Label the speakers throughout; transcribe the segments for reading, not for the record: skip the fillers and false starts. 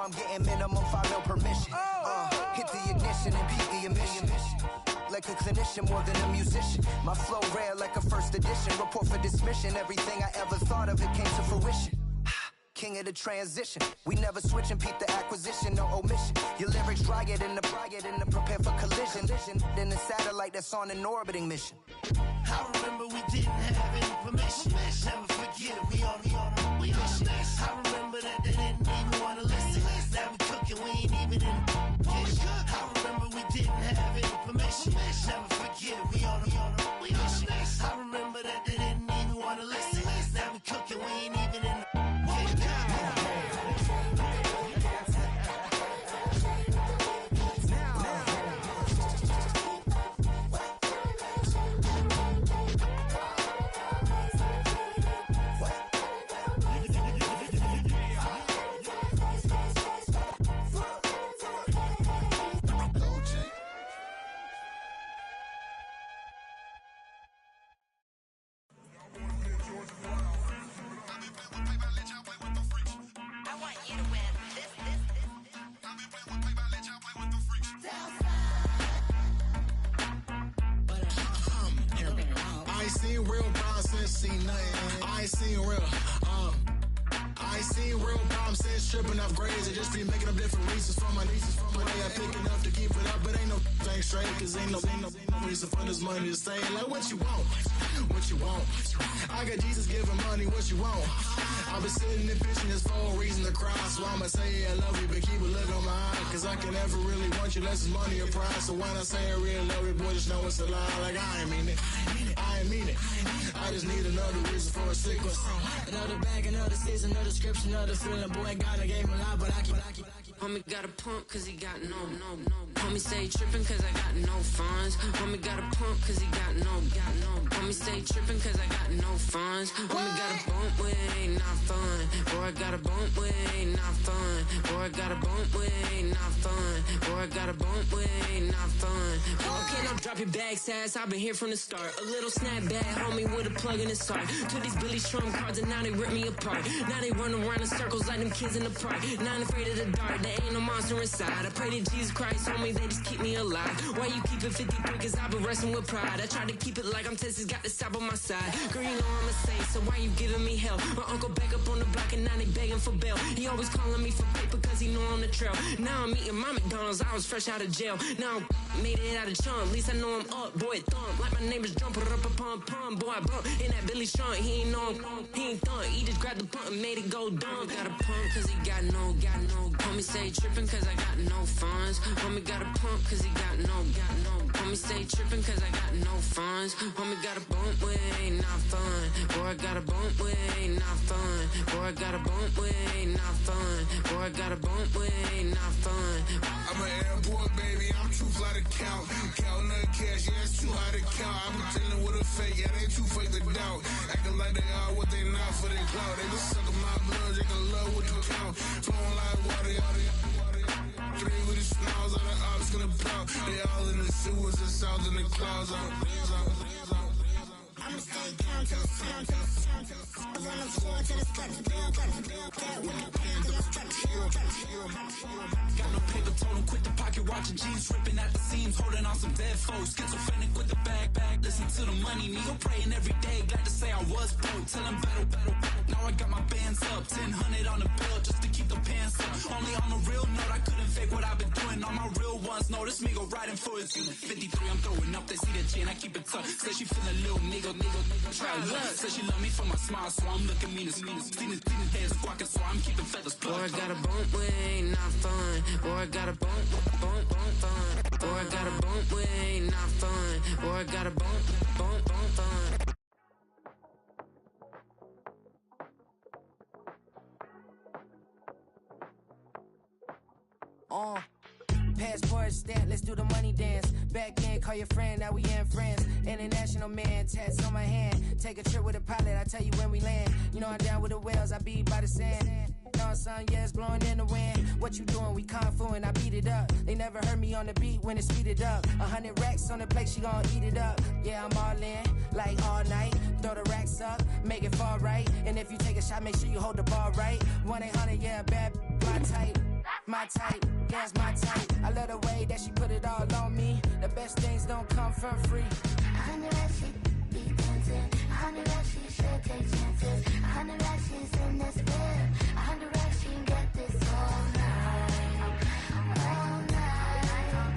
Speaker 1: I'm getting minimum 5 mil permission. Hit the ignition and beat the emission. Like a clinician more than a musician. My flow rare like a first edition. Report for dismission. Everything I ever thought of, it came to fruition. King of the transition. We never switch and peep the acquisition, no omission. Your lyrics dry it in the prepare for collision. Then the satellite that's on an orbiting mission.
Speaker 2: I remember we didn't have any permission. Never forget it, we on a mission. I remember that they didn't even want to listen. Now we cooking, we ain't even in the kitchen. I remember we didn't have any permission. Never forget it, we on a mission. I remember that they didn't even want to listen. Now we cooking, we ain't even in the
Speaker 3: tripping off grades and just be making up different reasons for my nieces. For my day I pick enough to keep it up, but ain't no thing straight, cause ain't no reason for this money to stay. Like what you want, what you want. I got Jesus giving money, what you want. I've been sitting and pitching this for a reason to cry, so I'ma say I love you, but keep a look on my eye, cause I can never really want you unless it's money or pride. So when I say I really love you, boy, just know it's a lie. Like I ain't mean it, I ain't mean it. I just need another reason for a sickness.
Speaker 4: Another bag, another season, another description, another feeling. Boy, God, I gave him a lot, but I keep.
Speaker 5: Homie got a pump cause he got no. Homie stay tripping cause I got no funds. Homie got a pump cause he got no. Homie stay tripping cause I got no funds. Homie got a bump with it ain't not fun. Boy, I got a bump with it ain't not fun. Boy, I got a bump with it ain't not fun. Boy, I got a bump with it ain't not fun. Okay, now drop your bag, sass. I've been here from the start. A little snapback, homie, with a plug in his heart. Took these Billy Strum cards and now they rip me apart. Now they run around in circles like them kids in the park. Now I'm afraid of the dark, there ain't no monster inside. I pray to Jesus Christ, homie, they just keep me alive. Why you keep it 53? Cause I've been wrestling with pride. I try to keep it like I'm Texas, got the South on my side. Girl, you know I'm a saint, so why you giving me hell? My uncle back up on the block and now they begging for bail. He always calling me for paper cause he know I'm the trail. Now I'm eating my McDonald's, I was fresh out of jail. Now I made it out of chunk, at least I know I'm up, boy, thump. Like my neighbors jumping up a pum. Boy, I bump in that Billy Strong, he ain't know he ain't thump. He just grabbed the pump and made it go dumb. Got a pump cause he got no. Homie stay tripping cause I got no funds. Homie got a pump cause he got no. Homie stay tripping cause I got no funds. Homie got a bump with it ain't not fun. Boy, I got a bump with it ain't not fun. Boy, I got a bump with it ain't not fun. Boy, I got a bump with it ain't not fun.
Speaker 3: I'm an airport baby, I'm too fly to count. Counting the cash, yeah, it's too high to count. I'm dealing with a fake, yeah, they too fake to doubt. Acting like they are what they not for their clout. They just sucking my blood, they can love what you count. Flowing like water, three with the smiles, all the ops gonna pop. They all in the sewers, the south in the clouds.
Speaker 2: I'ma stay down to the sound, to the sound, to the sound. On the floor to the skirt, to build that with the band to the structure.
Speaker 6: Got no paper, told him quit the pocket, watching jeans ripping at the seams, holding on some dead foes. Schizophrenic with the bag, listen to the money, nigga praying every day. Glad to say I was broke, tell him battle. Now I got my bands up, 1000 on the bill just to keep the pants up. Only on a real note, I couldn't fake what I've been doing. All my real ones know this me go riding for his 53, I'm throwing up, they see the chain, I keep it tough. Say she feeling little nigga, try luck. Say she love me for my smile, so I'm looking mean as Seen his head squawking, so I'm keeping feathers plucked.
Speaker 5: Boy, I got a bump with it ain't not fun. Boy, I got a bump fun. Boy, I got a bump with it ain't not fun. Boy, I got a bump fun.
Speaker 7: Passport stamp, let's do the money dance. Back then, call your friend, now we in France. International man, tats on my hand. Take a trip with a pilot, I tell you when we land. You know I'm down with the whales, I be by the sand. On sun, yeah, it's blowing in the wind. What you doing? We kung fu and I beat it up. They never heard me on the beat when it's speeded up. 100 racks on the plate, she gon' eat it up. Yeah, I'm all in, like all night. Throw the racks up, make it fall right. And if you take a shot, make sure you hold the ball right. 1-800, yeah, bad, fly tight. my type, yes, my type. I love the way that she put it all on me. The best things don't come from free.
Speaker 8: 100 racks, she be dancing. 100 racks, she should take chances. 100 racks, she's in this bed. 100 racks, she can get this all night. All night. All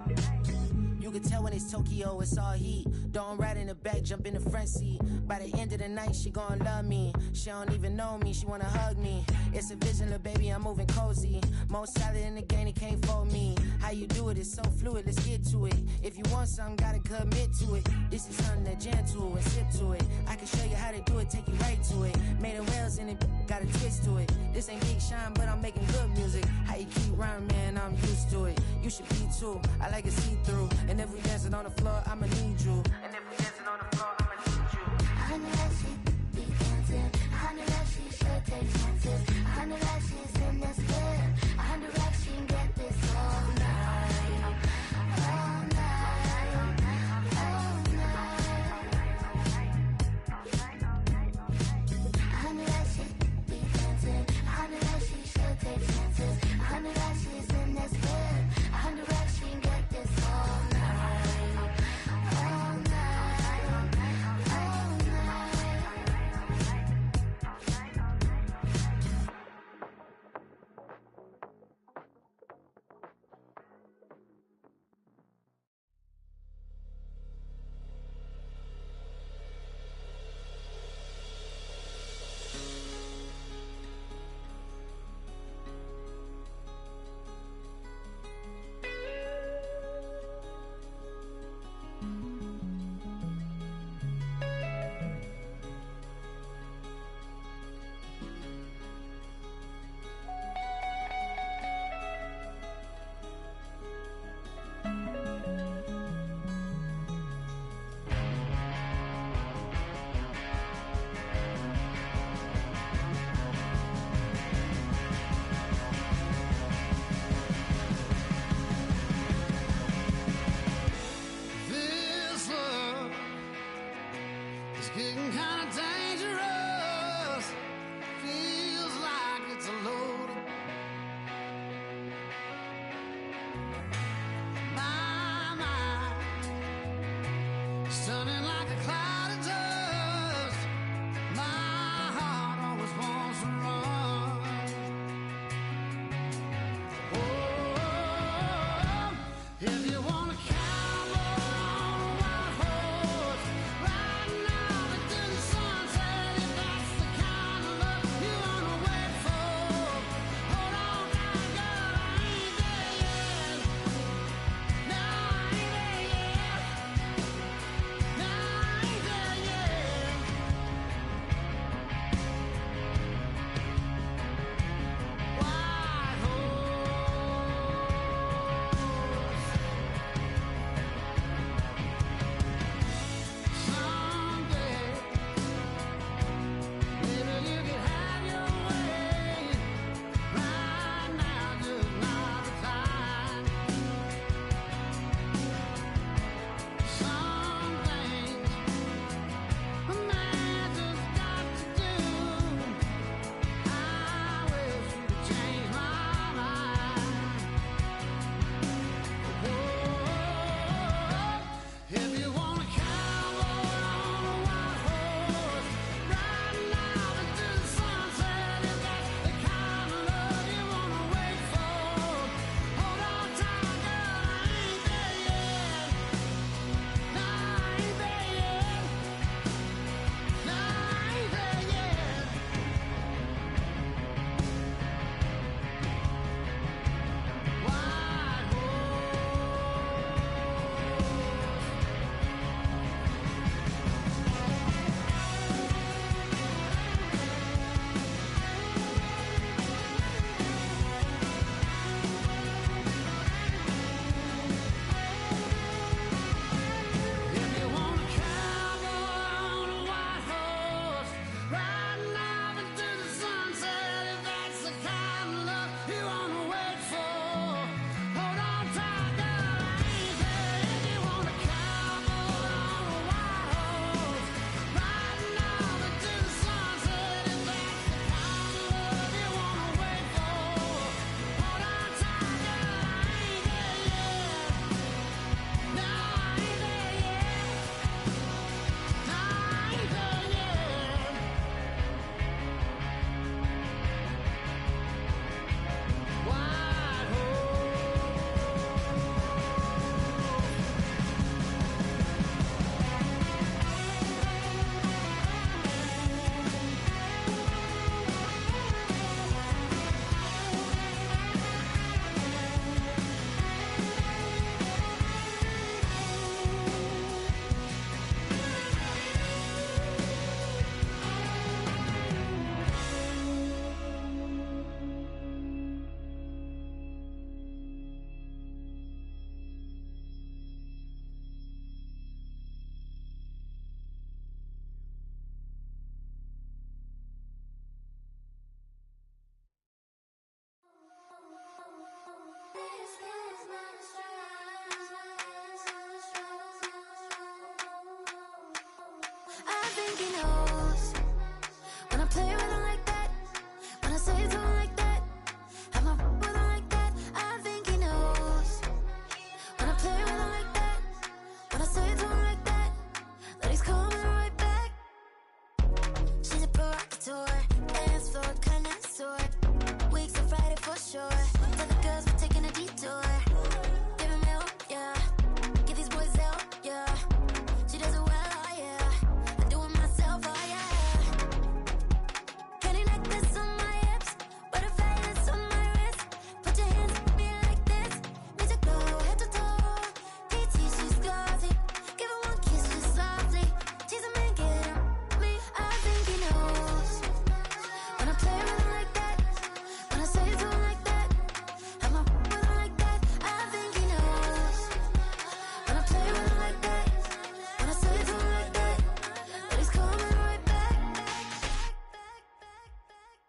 Speaker 8: night.
Speaker 7: You can tell when it's Tokyo, it's all heat. Don't ride in the back, jump in the front seat. By the end of the night, she gon' love me. She don't even know me, she wanna hug me. It's a vision, little baby, I'm moving cozy. Most solid in the game, it can't fold me. How you do it, it's so fluid, let's get to it. If you want something, gotta commit to it. This is something that jam to and sip to it. I can show you how to do it, take you right to it. Made a rails and it got a twist to it. This ain't Big Shine, but I'm making good music. How you keep rhyming, man, I'm used to it. You should be too, I like it see-through. And if we dancing on the floor, I'ma need you. And if we dancing on the floor, I'ma need you.
Speaker 8: 100 racks, she be dancing. 100 racks, she should take chances. 100 racks, she's in this bed. 100 racks, she can get this all night. All night. All night. 100 racks, she be dancing. 100 racks, she should take chances. 100 racks, she's in this bed. 100 racks, she can get this all night. All night. All night.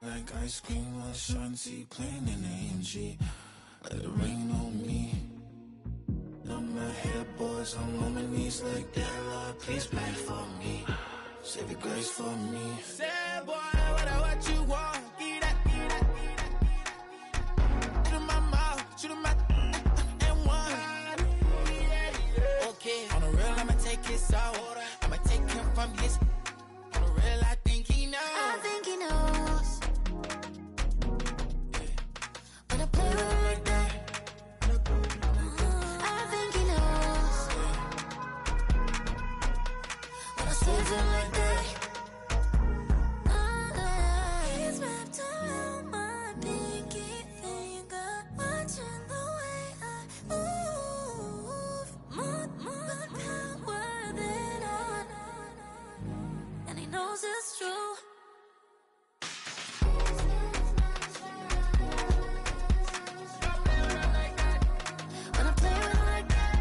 Speaker 3: like ice cream with Shanti playing in AMG. Let it rain on me. I'm not here, boys, I'm on my knees like that. Lord, please pray for me. Save your grace for me.
Speaker 2: Sad boy, what you want? Give that, give that, give that. Shoot in my mouth, shoot in my and one. Okay, on the real, I'ma take his out. I'ma take him from his. On the real, I think he knows.
Speaker 8: I think he knows. When I play with him like that, I think he knows. When I save him like that. He's wrapped around my pinky finger, watching the way I move. More power than on, and he knows it's true. When I play with him like that, when I play with him like that,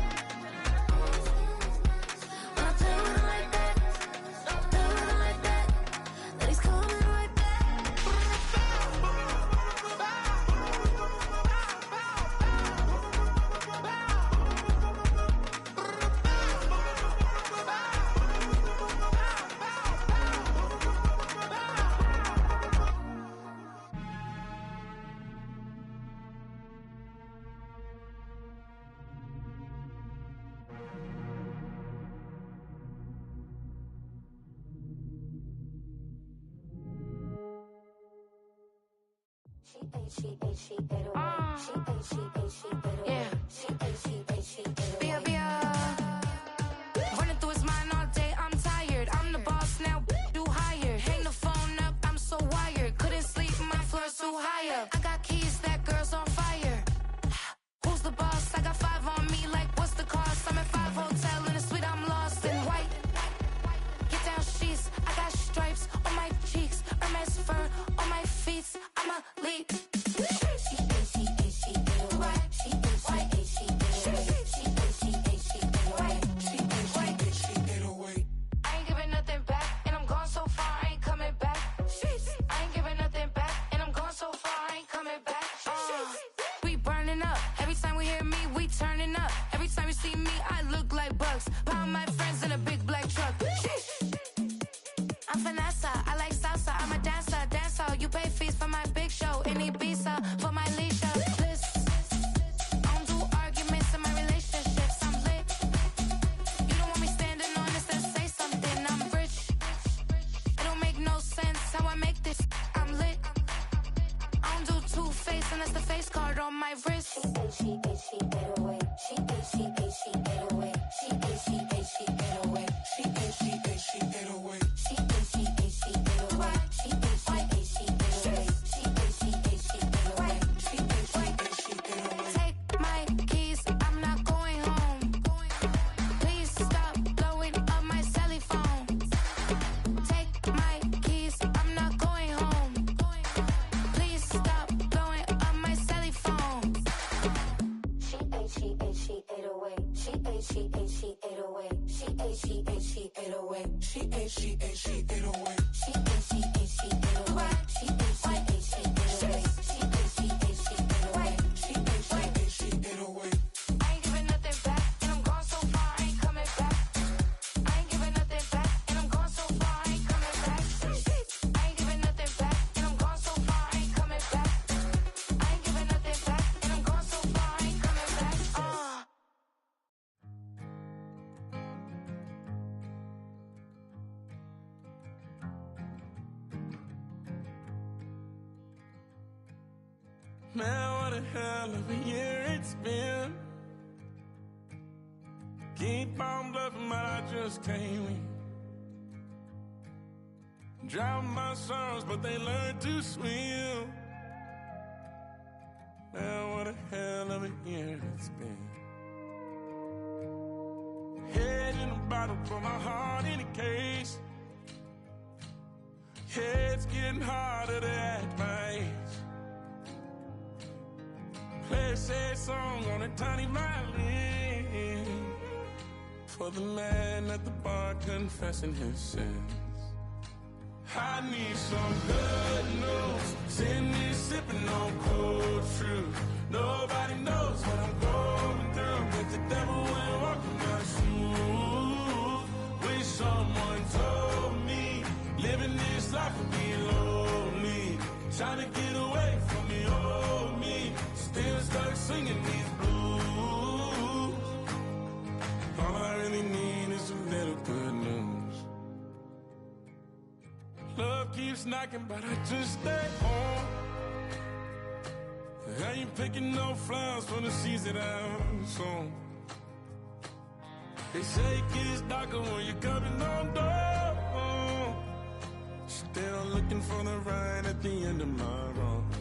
Speaker 8: play with him like that, that he's coming right back.
Speaker 9: Running through his mind all day, I'm tired. I'm the boss now, do higher. Hang the phone up, I'm so wired. Couldn't sleep, my floor's too high up. I got keys, that girl's on fire. Who's the boss? I got 5 on me, like what's the cost? I'm at 5 hotel in a suite, I'm lost in white. Get down sheets, I got stripes on my cheeks, Hermes fur on my feet. I'm a lead. I ain't giving nothing back, and I'm gone so far, I ain't coming back. I ain't giving nothing back, and I'm gone so far, I ain't coming back. We burning up, every time we hear me, we turning up. Every time you see me, I look like bugs. Pound my friends in a big black truck. I'm Vanessa, I like salsa, I'm a dancer, dancer. You pay fees for my big show in Ibiza, for my leisure. I don't do arguments in my relationships, I'm lit. You don't want me standing on this, then say something, I'm rich. It don't make no sense how I make this, I'm lit. I don't do two-face unless the face card on my wrist. Take my keys, I'm not going home. Please stop blowing up my celly phone. Take my keys, I'm not going home. Please stop blowing up my celly phone. She ate away. She ate, she ate, she ate away. She ate, she ate, she ate away.
Speaker 3: She ate, she ate, she ate away.
Speaker 9: She ate, she ate, she ate away. She ate, she ate, she ate away. She ate, she ate, she ate away.
Speaker 3: She ate, she ate, she ate away.
Speaker 9: I ain't giving nothing back, and I'm gone so far, I ain't coming back. I ain't giving nothing back, and I'm gone so far, I ain't coming back. I ain't giving nothing back, and I'm gone so far, I ain't coming back. I ain't giving nothing back, and I'm gone so far, I ain't coming back.
Speaker 3: Man, what a hell of a year it's been. Keep on bluffing, but I just can't win. Drown my sorrows, but they learn to swim. Man, what a hell of a year it's been. Head in a bottle, put my heart in a case. Yeah, it's getting harder to act my age. Play a sad song on a tiny violin for the man at the bar confessing his sins. I need some good news. Sitting here sipping on cold truth. Nobody knows what I'm going through, but the devil went walking my shoes. Wish someone told me living this life would be lonely. Trying to get away from the old me, still stuck singing these blues. All I really need is a little good news. Love keeps knocking, but I just stay home. I ain't picking no flowers for the seeds that I'm sown. They say it gets darker when you're coming on door. Still looking for the right at the end of my wrongs.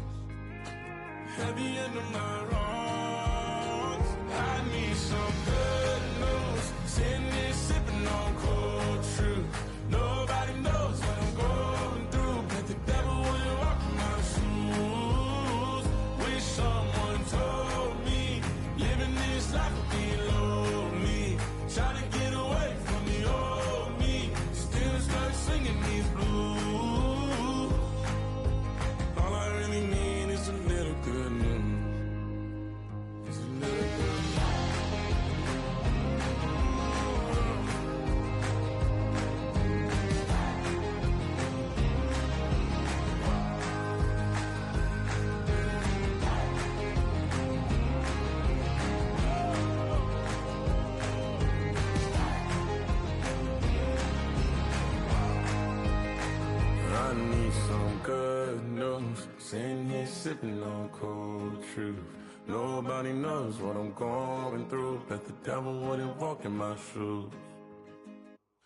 Speaker 3: At the end of my wrongs, I need some good news. Sitting here sipping on cold truth. Nobody knows what I'm going through, but the devil wouldn't walk in my shoes. Wish someone told me living this life would be lonely. Trying to get away from the old me, still stuck singing these blues. All I really need is a little good news. It's a little good news. I need some good news. Sitting here sipping on cold truth. Nobody knows what I'm going through, but the devil wouldn't walk in my shoes.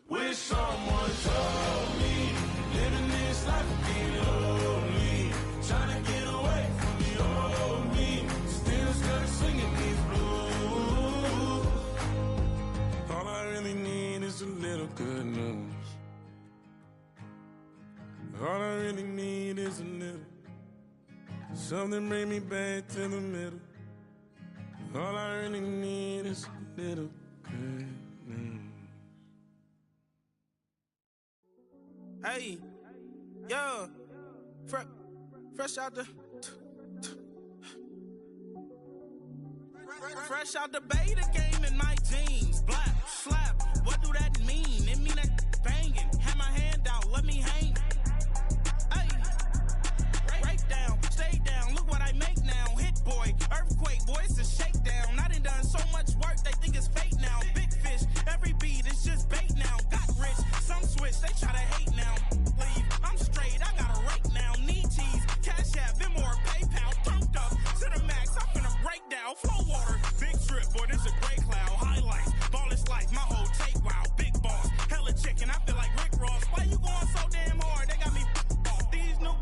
Speaker 3: Wish someone told me living this life would be lonely. Trying to get away from the old me, still stuck singing these blues. All I really need is a little good news. All I really need is a little, something bring me back to the middle. All I really need is a little good news.
Speaker 10: Hey, yo, fresh out the fresh out the beta game in my jeans. Black slap, what do that mean? It mean that banging. Have my hand out, let me hang. Hey, break down, stay down. Look what I make now. Hit boy, earthquake, boy, it's a shakedown. I done done so much work, they think it's fake now. Big fish, every beat is just bait now. Got rich, some switch, they try to hate now. Leave, I'm straight, I got a rake now. Need cheese, cash app, Venmo or PayPal. Turned up to the max, I'm finna break down. Flow water, big trip, boy, this a gray cloud. Highlights, ball is life, my whole take, wow. Big boss, hella chicken, I feel like Rick Ross. Why you going so damn hard? They got me off. These new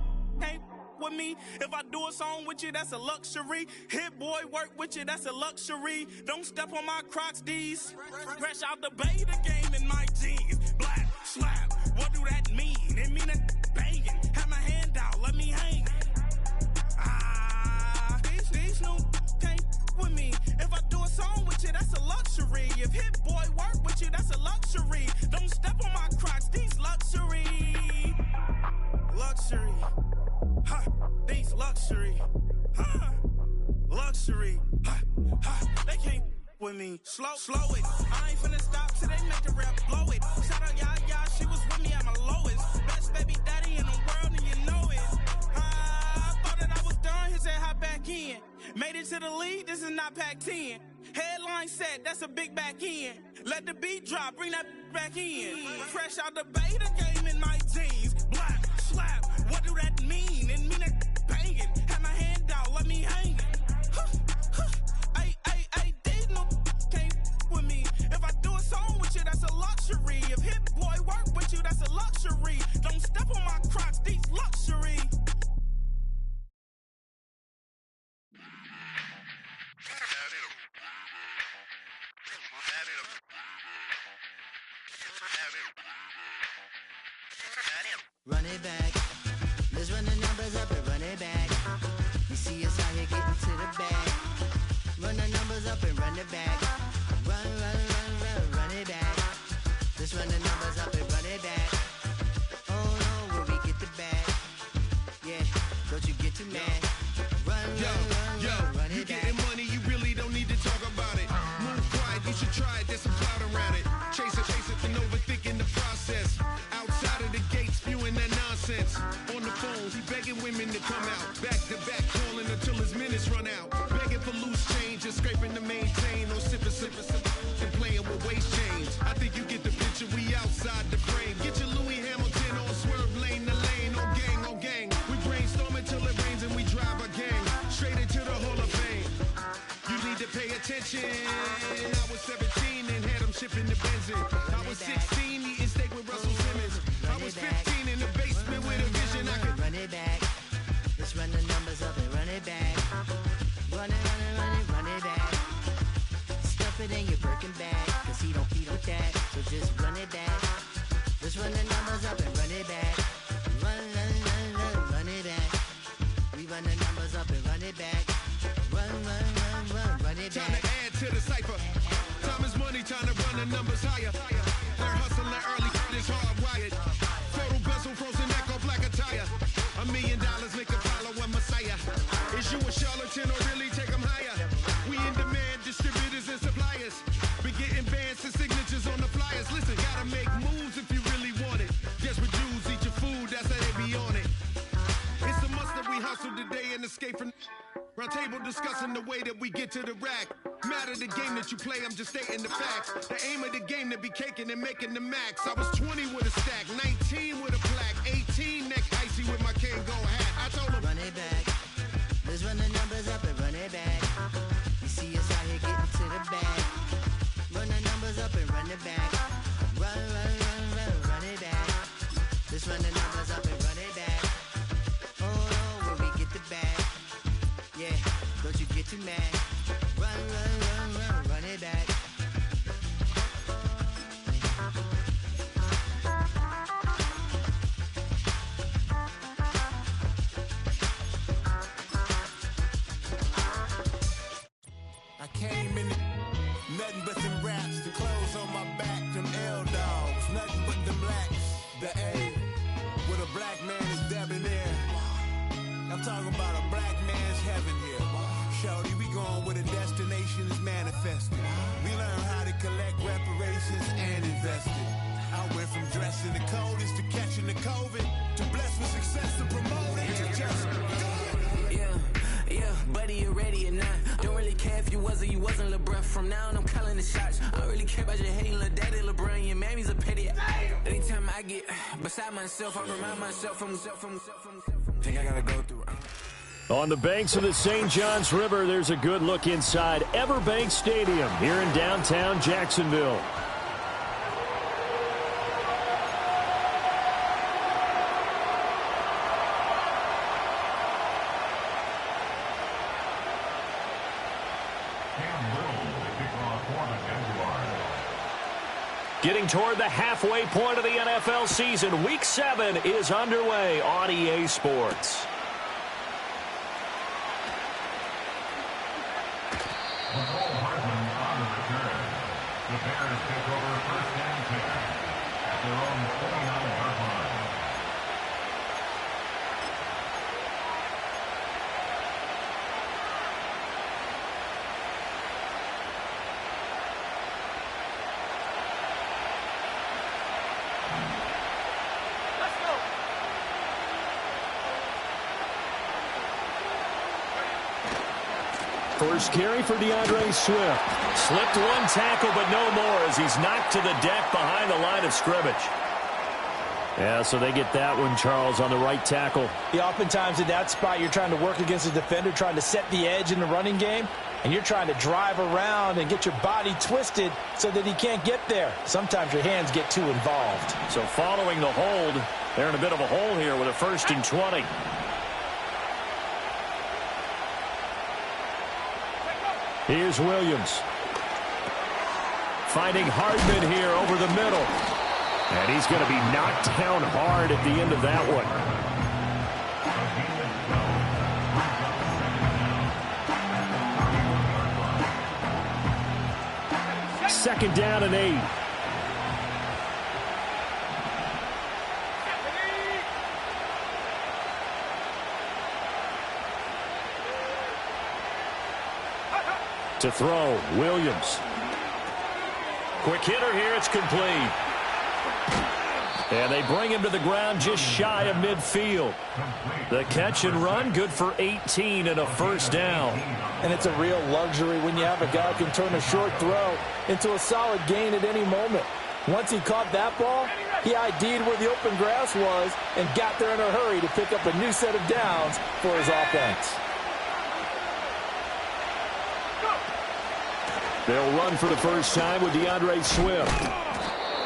Speaker 10: ain't with me. If I do a song with you, that's a luxury. Hit boy, work with you, that's a luxury. Don't step on my Crocs, D's. Fresh out the beta game in my jeans. Black slap, what do that mean? It mean that banging. Have my hand out, let me hang. These new can't with me. If I do a song with you, that's a luxury. If hit boy work with you, that's a luxury. Don't step on my Crocs, these luxury. Luxury. Ha, these luxury. Ha, luxury. Ha, ha, they can't with me. Slow it. I ain't finna stop till they make the rap blow it. Shout out Yaya, she was with me at my lowest. Best baby daddy in the world and you know it. I thought that I was done, he said hop back in. Made it to the lead, this is not Pac-10. Headline set, that's a big back end. Let the beat drop, bring that back in. Fresh out the beta game in my jeans. Black slap, what do that mean? It mean that banging. Have my hand out, let me hang it. Ay, they no can't with me. If I do a song with you, that's a luxury. If hit boy work with you, that's a luxury. Don't step on my Crocs, these luxury.
Speaker 11: Run it back. Let's run the numbers up and run it back. You see us out here getting to the bag. Run the numbers up and run it back. Run it back. Let's run the numbers up and run it back. Oh no, where we get the bag. Yeah, don't you get
Speaker 12: the phone, he begging women to come out. Back to back, calling until his minutes run out. Begging for loose change, just scraping to maintain. Or sipping, and playing with waist chains. I think you get the picture, we outside the frame. Get your Louis Hamilton on swerve lane to lane. On gang, on gang. We brainstorm until it rains and we drive a gang. Straight into the Hall of Fame. You need to pay attention. I was 17 and had him shipping the benzine. I was 16 eating steak with Russell Simmons. I was 15 in the basement with a vision. I could
Speaker 11: run it back. Let's run the numbers up and run it back. Run it back. Stuff it in your Birkin bag, cause he don't with that. So just run it back. Let's run the numbers up and run it back. Run it back. We run the numbers up and run it back. Run it back.
Speaker 12: Time to add to the cipher. Time is money, time to run the numbers higher. Learn hustling early, it's hardwired. Photo bezel, frozen neck or black attire. $1 million make a follow a messiah. Is you a charlatan or really take them higher? We in demand, distributors and suppliers. Be getting bands and signatures on the flyers. Listen, gotta make moves if you really want it. Desperate Jews eat your food, that's how they be on it. It's a must that we hustle today and escape from round table discussing the way that we get to the rack. Matter the game that you play, I'm just stating the facts. The aim of the game to be caking and making the max. I was 20 with a stack, 19 with a plaque, 18 neck icy with my Kango hat. I told him,
Speaker 11: run it back. Let's run the numbers up and run it back. You see us out here getting to the bag. Run the numbers up and run it back. Run it back. Let's run the numbers up and run it back. Oh, when we get the bag. Yeah, don't you get too mad. Run it back.
Speaker 13: I came in nothing but them raps, the clothes on my back, them L-dogs, nothing but them blacks. The A with a black man is debonair. I'm talking about a black man's heaven here. Shorty, we going where the destination is manifested. We learn how to collect reparations and invest it. I went from dressing the coldest to catching the COVID, to blessed with success to promote it, to just do it.
Speaker 4: Yeah, buddy, you ready or not? Don't really care if you was or you wasn't LeBron. From now on, I'm calling the shots. I don't really care about your hating little daddy LeBron. Your mammy's a petty. Anytime I get beside myself, I remind myself from think I gotta go through.
Speaker 14: On the banks of the St. Johns River, there's a good look inside Everbank Stadium here in downtown Jacksonville. Getting toward the halfway point of the NFL season, Week 7 is underway on EA Sports.
Speaker 15: The Bears take over first and 10 at their own 49-yard line.
Speaker 14: First carry for DeAndre Swift. Slipped one tackle, but no more as he's knocked to the deck behind the line of scrimmage. Yeah, so they get that one, Charles, on the right tackle.
Speaker 16: Yeah, oftentimes in that spot, you're trying to work against a defender, trying to set the edge in the running game, and you're trying to drive around and get your body twisted so that he can't get there. Sometimes your hands get too involved.
Speaker 14: So following the hold, they're in a bit of a hole here with a 1st and 20. Here's Williams. Finding Hardman here over the middle. And he's going to be knocked down hard at the end of that one. 2nd down and 8. To throw, Williams. Quick hitter here, it's complete. And they bring him to the ground just shy of midfield. The catch and run, good for 18 and a first down.
Speaker 16: And it's a real luxury when you have a guy who can turn a short throw into a solid gain at any moment. Once he caught that ball, he ID'd where the open grass was and got there in a hurry to pick up a new set of downs for his offense.
Speaker 14: They'll run for the first time with DeAndre Swift.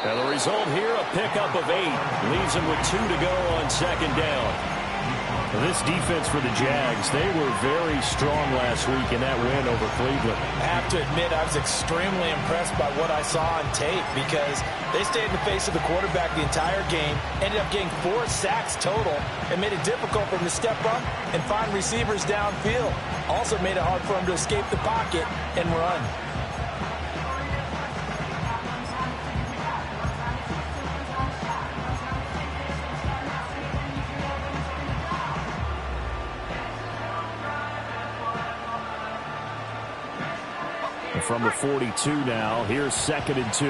Speaker 14: And the result here, a pickup of 8. Leaves him with 2 to go on second down. This defense for the Jags, they were very strong last week in that win over Cleveland.
Speaker 16: I have to admit, I was extremely impressed by what I saw on tape because they stayed in the face of the quarterback the entire game, ended up getting 4 sacks total, and made it difficult for him to step up and find receivers downfield. Also made it hard for him to escape the pocket and run.
Speaker 14: From the 42 now, here's 2nd and 2.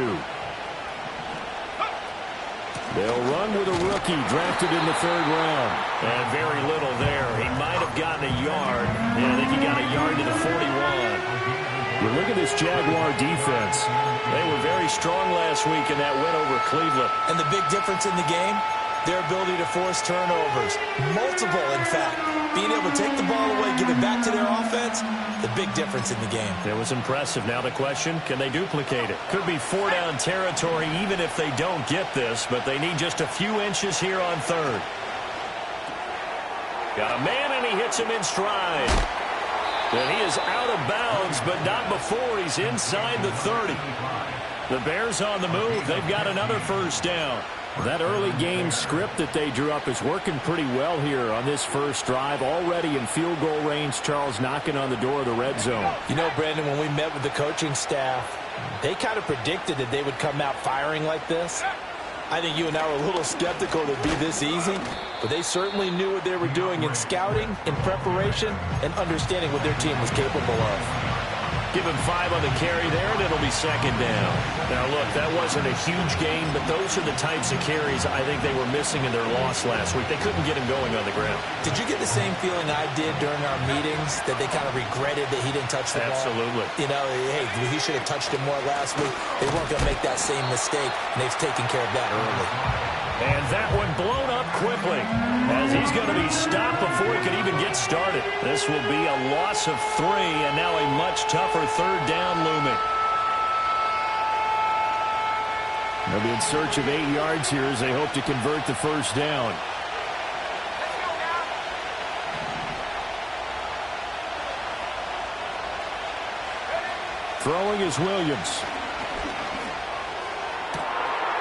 Speaker 14: They'll run with a rookie drafted in the 3rd round. And very little there. He might have gotten a yard. Yeah, I think he got a yard to the 41. You look at this Jaguar defense. They were very strong last week in that win over Cleveland.
Speaker 16: And the big difference in the game, their ability to force turnovers. Multiple, in fact. Being able to take the ball away, give it back to their offense, the big difference in the game.
Speaker 14: It was impressive. Now the question, can they duplicate it? Could be 4-down territory even if they don't get this, but they need just a few inches here on 3rd. Got a man, and he hits him in stride. And he is out of bounds, but not before he's inside the 30. The Bears on the move. They've got another first down. That early game script that they drew up is working pretty well here on this first drive. Already in field goal range, Charles knocking on the door of the red zone.
Speaker 16: You know, Brandon, when we met with the coaching staff, they kind of predicted that they would come out firing like this. I think you and I were a little skeptical that it'd be this easy, but they certainly knew what they were doing in scouting, in preparation, and understanding what their team was capable of.
Speaker 14: Give him 5 on the carry there, and it'll be 2nd down. Now, look, that wasn't a huge gain, but those are the types of carries I think they were missing in their loss last week. They couldn't get him going on the ground.
Speaker 16: Did you get the same feeling I did during our meetings, that they kind of regretted that he didn't touch the ball?
Speaker 14: Absolutely.
Speaker 16: You know, hey, he should have touched it more last week. They weren't going to make that same mistake, and they've taken care of that early.
Speaker 14: And that one blown up quickly as he's going to be stopped before he could even get started. This will be a loss of 3 and now a much tougher 3rd down looming. They'll be in search of 8 yards here as they hope to convert the first down. Throwing is Williams.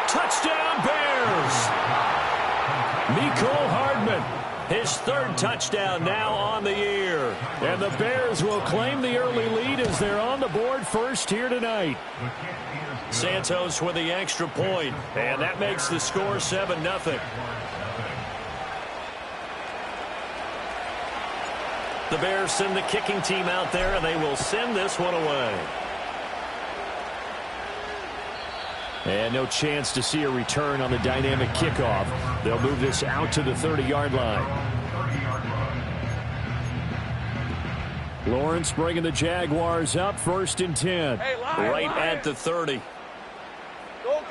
Speaker 14: Touchdown Bears! Mecole Hardman, his 3rd touchdown now on the year. And the Bears will claim the early lead as they're on the board first here tonight. Santos with the extra point, and that makes the score 7-0. The Bears send the kicking team out there, and they will send this one away. And no chance to see a return on the dynamic kickoff. They'll move this out to the 30-yard line. Lawrence bringing the Jaguars up 1st and 10.
Speaker 17: Hey,
Speaker 14: right at the 30.
Speaker 17: Go.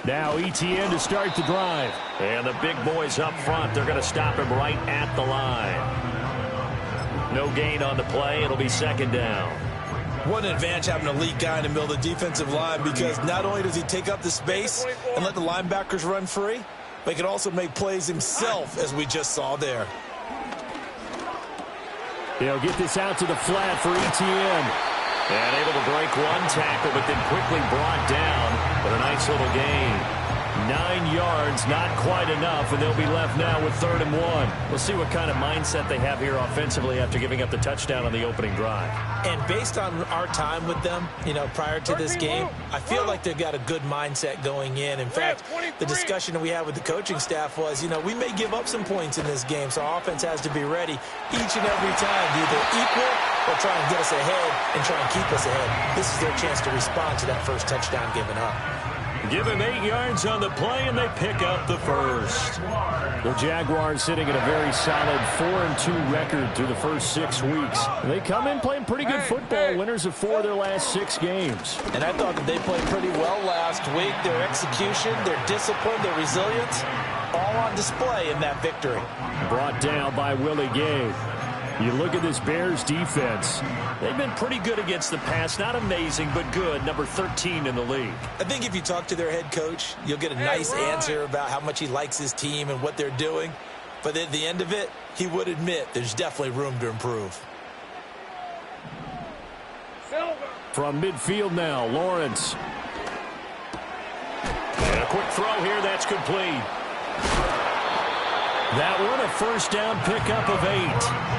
Speaker 14: Now Etienne to start the drive. And the big boys up front. They're going to stop him right at the line. No gain on the play. It'll be 2nd down.
Speaker 16: What an advantage having a elite guy in the middle of the defensive line, because not only does he take up the space and let the linebackers run free, but he can also make plays himself, as we just saw there.
Speaker 14: They'll get this out to the flat for Etienne. And able to break one tackle, but then quickly brought down with a nice little gain. 9 yards, not quite enough, and they'll be left now with 3rd and 1. We'll see what kind of mindset they have here offensively after giving up the touchdown on the opening drive.
Speaker 16: And based on our time with them, you know, prior to this game, I feel like they've got a good mindset going in. In fact, the discussion that we had with the coaching staff was, you know, we may give up some points in this game, so our offense has to be ready each and every time to either equal or try and get us ahead and try and keep us ahead. This is their chance to respond to that first touchdown given up.
Speaker 14: Give him 8 yards on the play, and they pick up the first. The Jaguars sitting at a very solid 4-2 record through the first 6 weeks. They come in playing pretty good football, winners of 4 of their last 6 games.
Speaker 16: And I thought that they played pretty well last week. Their execution, their discipline, their resilience, all on display in that victory.
Speaker 14: Brought down by Willie Gay. You look at this Bears defense. They've been pretty good against the pass. Not amazing, but good. Number 13 in the league.
Speaker 16: I think if you talk to their head coach, you'll get a nice answer about how much he likes his team and what they're doing. But at the end of it, he would admit there's definitely room to improve.
Speaker 14: From midfield now, Lawrence. And a quick throw here. That's complete. That one, a first down pickup of 8.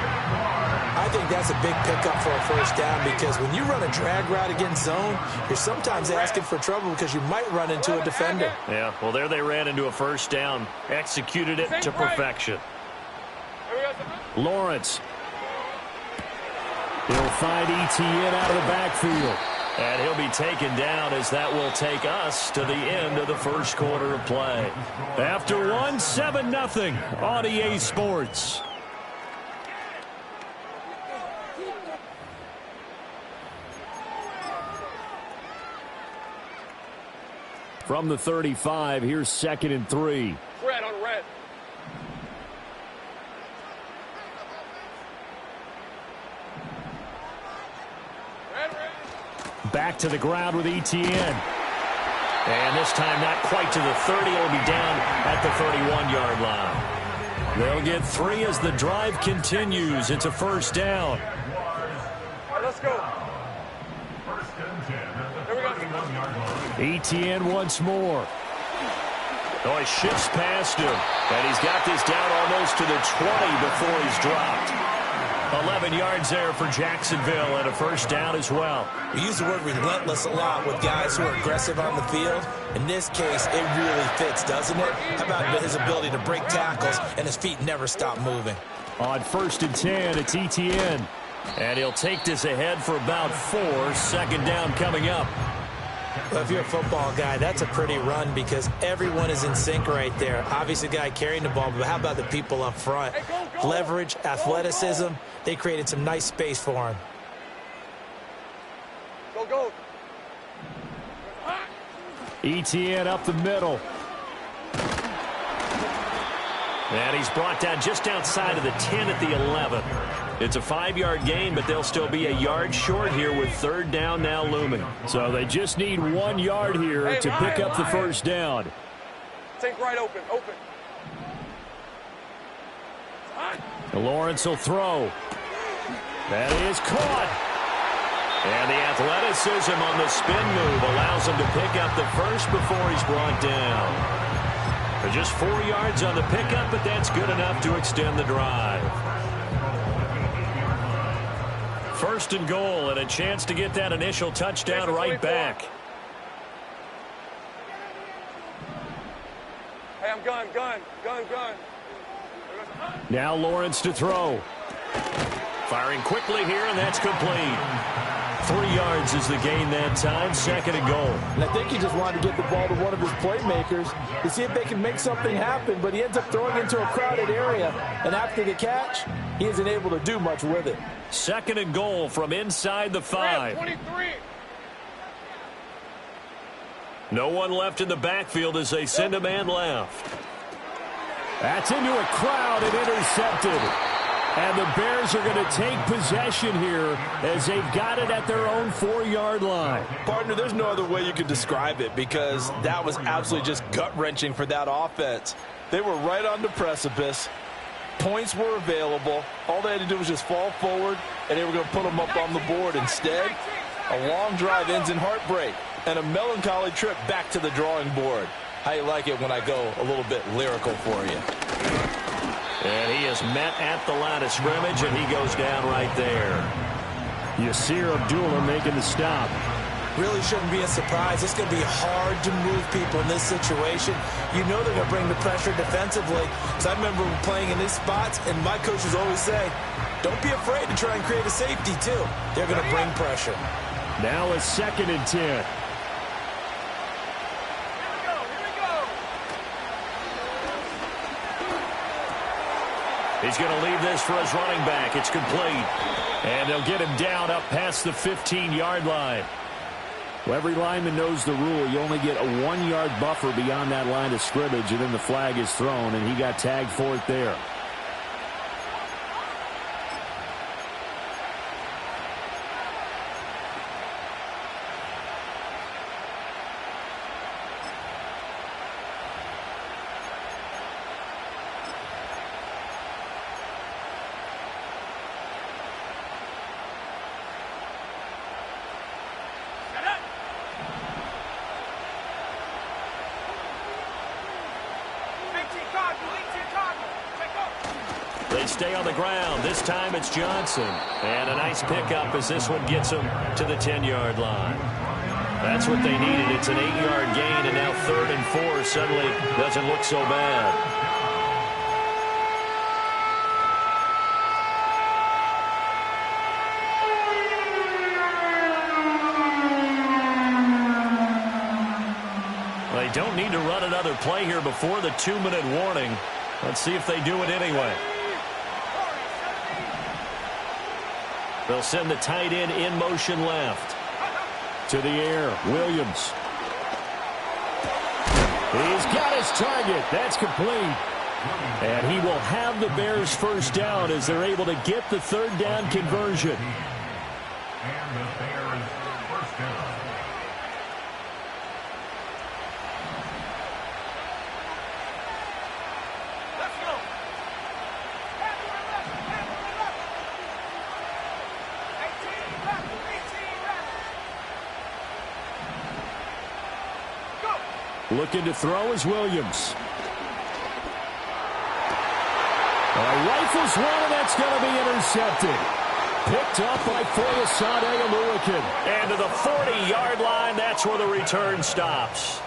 Speaker 16: I think that's a big pickup for a first down because when you run a drag route against zone, you're sometimes asking for trouble because you might run into a defender.
Speaker 14: Yeah, well, there they ran into a first down. Executed it to perfection. Lawrence. He'll find Etienne out of the backfield. And he'll be taken down as that will take us to the end of the first quarter of play. After 1, 7-0 on EA Sports. From the 35, here's 2nd and 3.
Speaker 17: Red on red.
Speaker 14: Back to the ground with Etienne. And this time not quite to the 30. It'll be down at the 31-yard line. They'll get 3 as the drive continues. It's a first down.
Speaker 17: All right, let's go. There we go.
Speaker 14: Etienne once more. Oh, he shifts past him. And he's got this down almost to the 20 before he's dropped. 11 yards there for Jacksonville and a first down as well.
Speaker 16: We use the word relentless a lot with guys who are aggressive on the field. In this case, it really fits, doesn't it? How about his ability to break tackles and his feet never stop moving?
Speaker 14: On 1st and 10, it's Etienne. And he'll take this ahead for about 4. Second down coming up.
Speaker 16: Well, if you're a football guy, that's a pretty run because everyone is in sync right there. Obviously, the guy carrying the ball, but how about the people up front? Leverage, athleticism, they created some nice space for him.
Speaker 17: Go, go.
Speaker 14: Etienne up the middle. And he's brought down just outside of the 10 at the 11. It's a 5-yard gain, but they'll still be a yard short here with 3rd down now looming. So they just need 1 yard here to pick up the first down.
Speaker 17: Take right open, open.
Speaker 14: Lawrence will throw. That is caught. And the athleticism on the spin move allows him to pick up the first before he's brought down. Just 4 yards on the pickup, but that's good enough to extend the drive. 1st and goal, and a chance to get that initial touchdown right back.
Speaker 17: Hey, I'm gun.
Speaker 14: Now Lawrence to throw. Firing quickly here, and that's complete. 3 yards is the gain that time, 2nd and goal.
Speaker 16: And I think he just wanted to get the ball to one of his playmakers to see if they can make something happen, but he ends up throwing into a crowded area. And after the catch, he isn't able to do much with it.
Speaker 14: 2nd and goal from inside the 5.
Speaker 17: 23.
Speaker 14: No one left in the backfield as they send a man left. That's into a crowd and intercepted. And the Bears are going to take possession here as they've got it at their own 4-yard line.
Speaker 16: Partner, there's no other way you could describe it because that was absolutely just gut-wrenching for that offense. They were right on the precipice. Points were available. All they had to do was just fall forward, and they were going to put them up on the board. Instead, a long drive ends in heartbreak and a melancholy trip back to the drawing board. How you like it when I go a little bit lyrical for you?
Speaker 14: And he is met at the line of scrimmage, and he goes down right there. Yasir Abdullah making the stop.
Speaker 16: Really shouldn't be a surprise. It's going to be hard to move people in this situation. You know they're going to bring the pressure defensively. So I remember playing in these spots, and my coaches always say, don't be afraid to try and create a safety, too. They're going to bring pressure.
Speaker 14: Now a 2nd and 10. He's going to leave this for his running back. It's complete. And they'll get him down up past the 15-yard line. Well, every lineman knows the rule. You only get a 1-yard buffer beyond that line of scrimmage, and then the flag is thrown, and he got tagged for it there. They stay on the ground. This time it's Johnson. And a nice pickup as this one gets him to the 10-yard line. That's what they needed. It's an 8-yard gain, and now 3rd and 4 suddenly doesn't look so bad. They don't need to run another play here before the 2-minute warning. Let's see if they do it anyway. They'll send the tight end in motion left. To the air, Williams. He's got his target. That's complete. And he will have the Bears first down as they're able to get the 3rd down conversion.
Speaker 15: And the Bears first down.
Speaker 14: Looking to throw is Williams. Rifles one, and that's going to be intercepted. Picked up by Foyesade Oluwakin. And to the 40-yard line, that's where the return stops.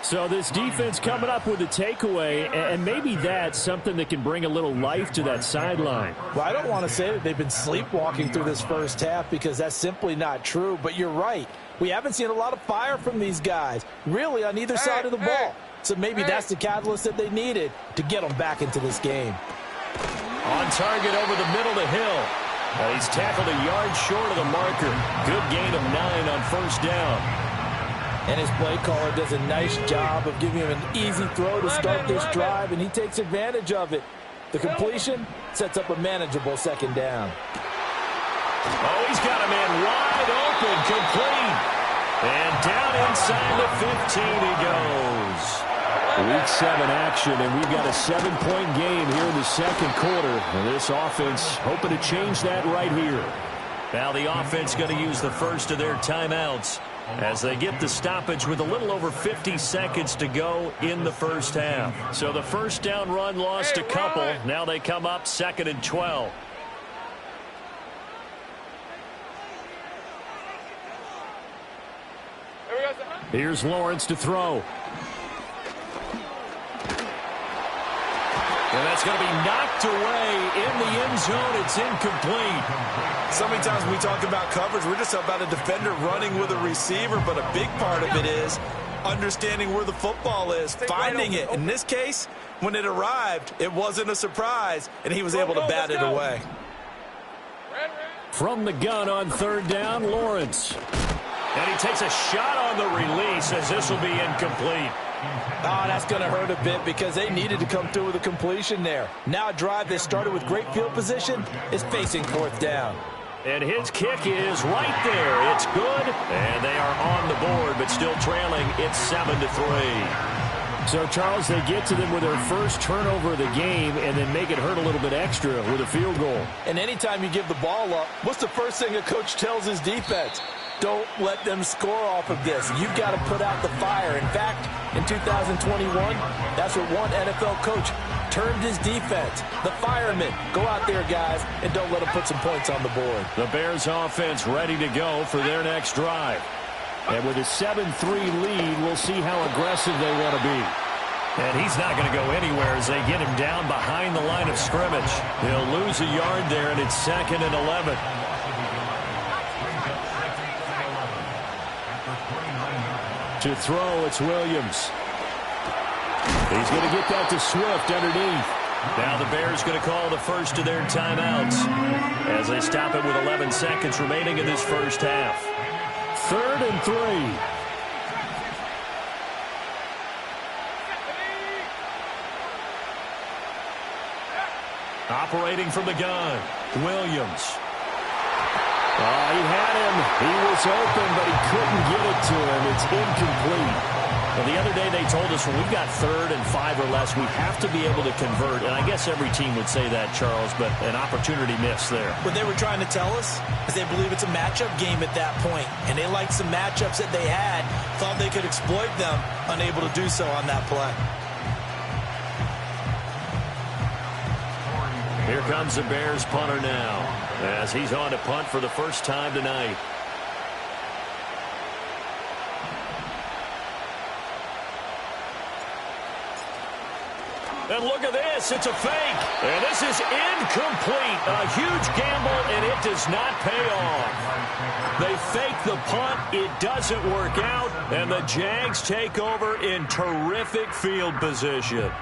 Speaker 14: So this defense coming up with a takeaway, and maybe that's something that can bring a little life to that sideline.
Speaker 16: Well, I don't want to say that they've been sleepwalking through this first half because that's simply not true, but you're right. We haven't seen a lot of fire from these guys, really, on either side of the ball. So maybe that's the catalyst that they needed to get them back into this game.
Speaker 14: On target over the middle to Hill. He's tackled a yard short of the marker. Good gain of 9 on first down.
Speaker 16: And his play caller does a nice job of giving him an easy throw to start this drive, and he takes advantage of it. The completion sets up a manageable 2nd down.
Speaker 14: Oh, he's got a man wide open, complete. And down inside the 15 he goes. Week 7 action, and we've got a 7-point game here in the 2nd quarter. And this offense hoping to change that right here. Now the offense going to use the first of their timeouts as they get the stoppage with a little over 50 seconds to go in the first half. So the first down run lost a couple. Now they come up 2nd and 12. Here's Lawrence to throw. And that's going to be knocked away in the end zone. It's incomplete.
Speaker 16: So many times when we talk about coverage, we're just about a defender running with a receiver, but a big part of it is understanding where the football is, finding it. In this case, when it arrived, it wasn't a surprise, and he was able to bat it away.
Speaker 14: From the gun on 3rd down, Lawrence. And he takes a shot on the release as this will be incomplete.
Speaker 16: Oh, that's going to hurt a bit because they needed to come through with a completion there. Now a drive that started with great field position is facing 4th down.
Speaker 14: And his kick is right there. It's good, and they are on the board, but still trailing. It's 7-3. So, Charles, they get to them with their first turnover of the game and then make it hurt a little bit extra with a field goal.
Speaker 16: And anytime you give the ball up, what's the first thing a coach tells his defense? Don't let them score off of this. You've got to put out the fire. In fact, in 2021, that's what one NFL coach termed his defense. The firemen. Go out there, guys, and don't let them put some points on the board.
Speaker 14: The Bears offense ready to go for their next drive. And with a 7-3 lead, we'll see how aggressive they want to be. And he's not going to go anywhere as they get him down behind the line of scrimmage. He'll lose a yard there, and it's 2nd and 11. To throw, it's Williams. He's going to get that to Swift underneath. Now the Bears going to call the first of their timeouts as they stop it with 11 seconds remaining in this first half. 3rd and 3. Operating from the gun, Williams. Oh, he had him. He was open, but he couldn't get it to him. It's incomplete. Well, the other day they told us when we've got 3rd and 5 or less, we have to be able to convert. And I guess every team would say that, Charles, but an opportunity missed there.
Speaker 16: What they were trying to tell us is they believe it's a matchup game at that point. And they liked some matchups that they had, thought they could exploit them, unable to do so on that play.
Speaker 14: Here comes the Bears punter now as he's on to punt for the first time tonight. And look at this. It's a fake. And this is incomplete. A huge gamble, and it does not pay off. They fake the punt. It doesn't work out. And the Jags take over in terrific field position.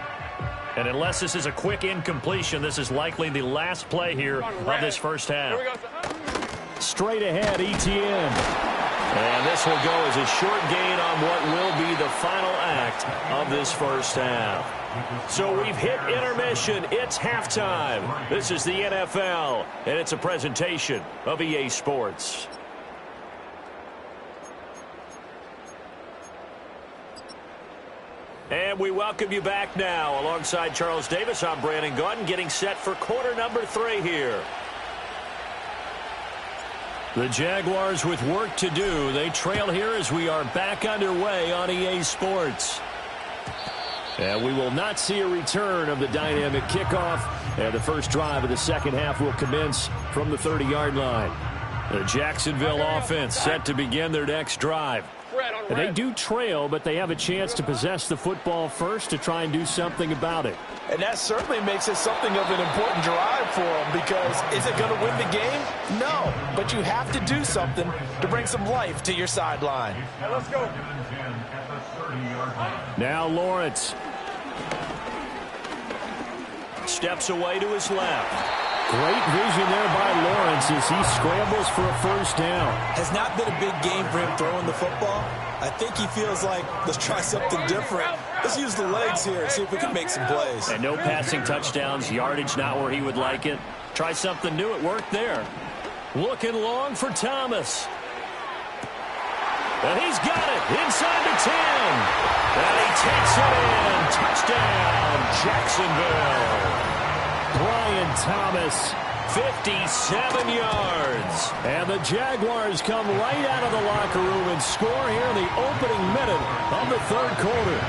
Speaker 14: And unless this is a quick incompletion, this is likely the last play here of this first half. Straight ahead, Etienne. And this will go as a short gain on what will be the final act of this first half. So we've hit intermission. It's halftime. This is the NFL, and it's a presentation of EA Sports. And we welcome you back now. Alongside Charles Davis, I'm Brandon Gaudin, getting set for quarter number 3 here. The Jaguars with work to do. They trail here as we are back underway on EA Sports. And we will not see a return of the dynamic kickoff. And the first drive of the second half will commence from the 30-yard line. The Jacksonville offense set to begin their next drive. And they do trail, but they have a chance to possess the football first to try and do something about it.
Speaker 16: And that certainly makes it something of an important drive for them, because is it going to win the game? No, but you have to do something to bring some life to your sideline.
Speaker 17: Hey, let's go.
Speaker 14: Now Lawrence steps away to his left. Great vision there by Lawrence as he scrambles for a first down.
Speaker 16: Has not been a big game for him throwing the football. I think he feels like, let's try something different. Let's use the legs here and see if we can make some plays.
Speaker 14: And no passing touchdowns, yardage not where he would like it. Try something new, it worked there. Looking long for Thomas. And he's got it inside the 10. And he takes it in. Touchdown, Jacksonville. Brian Thomas, 57 yards. And the Jaguars come right out of the locker room and score here in the opening minute of the third quarter.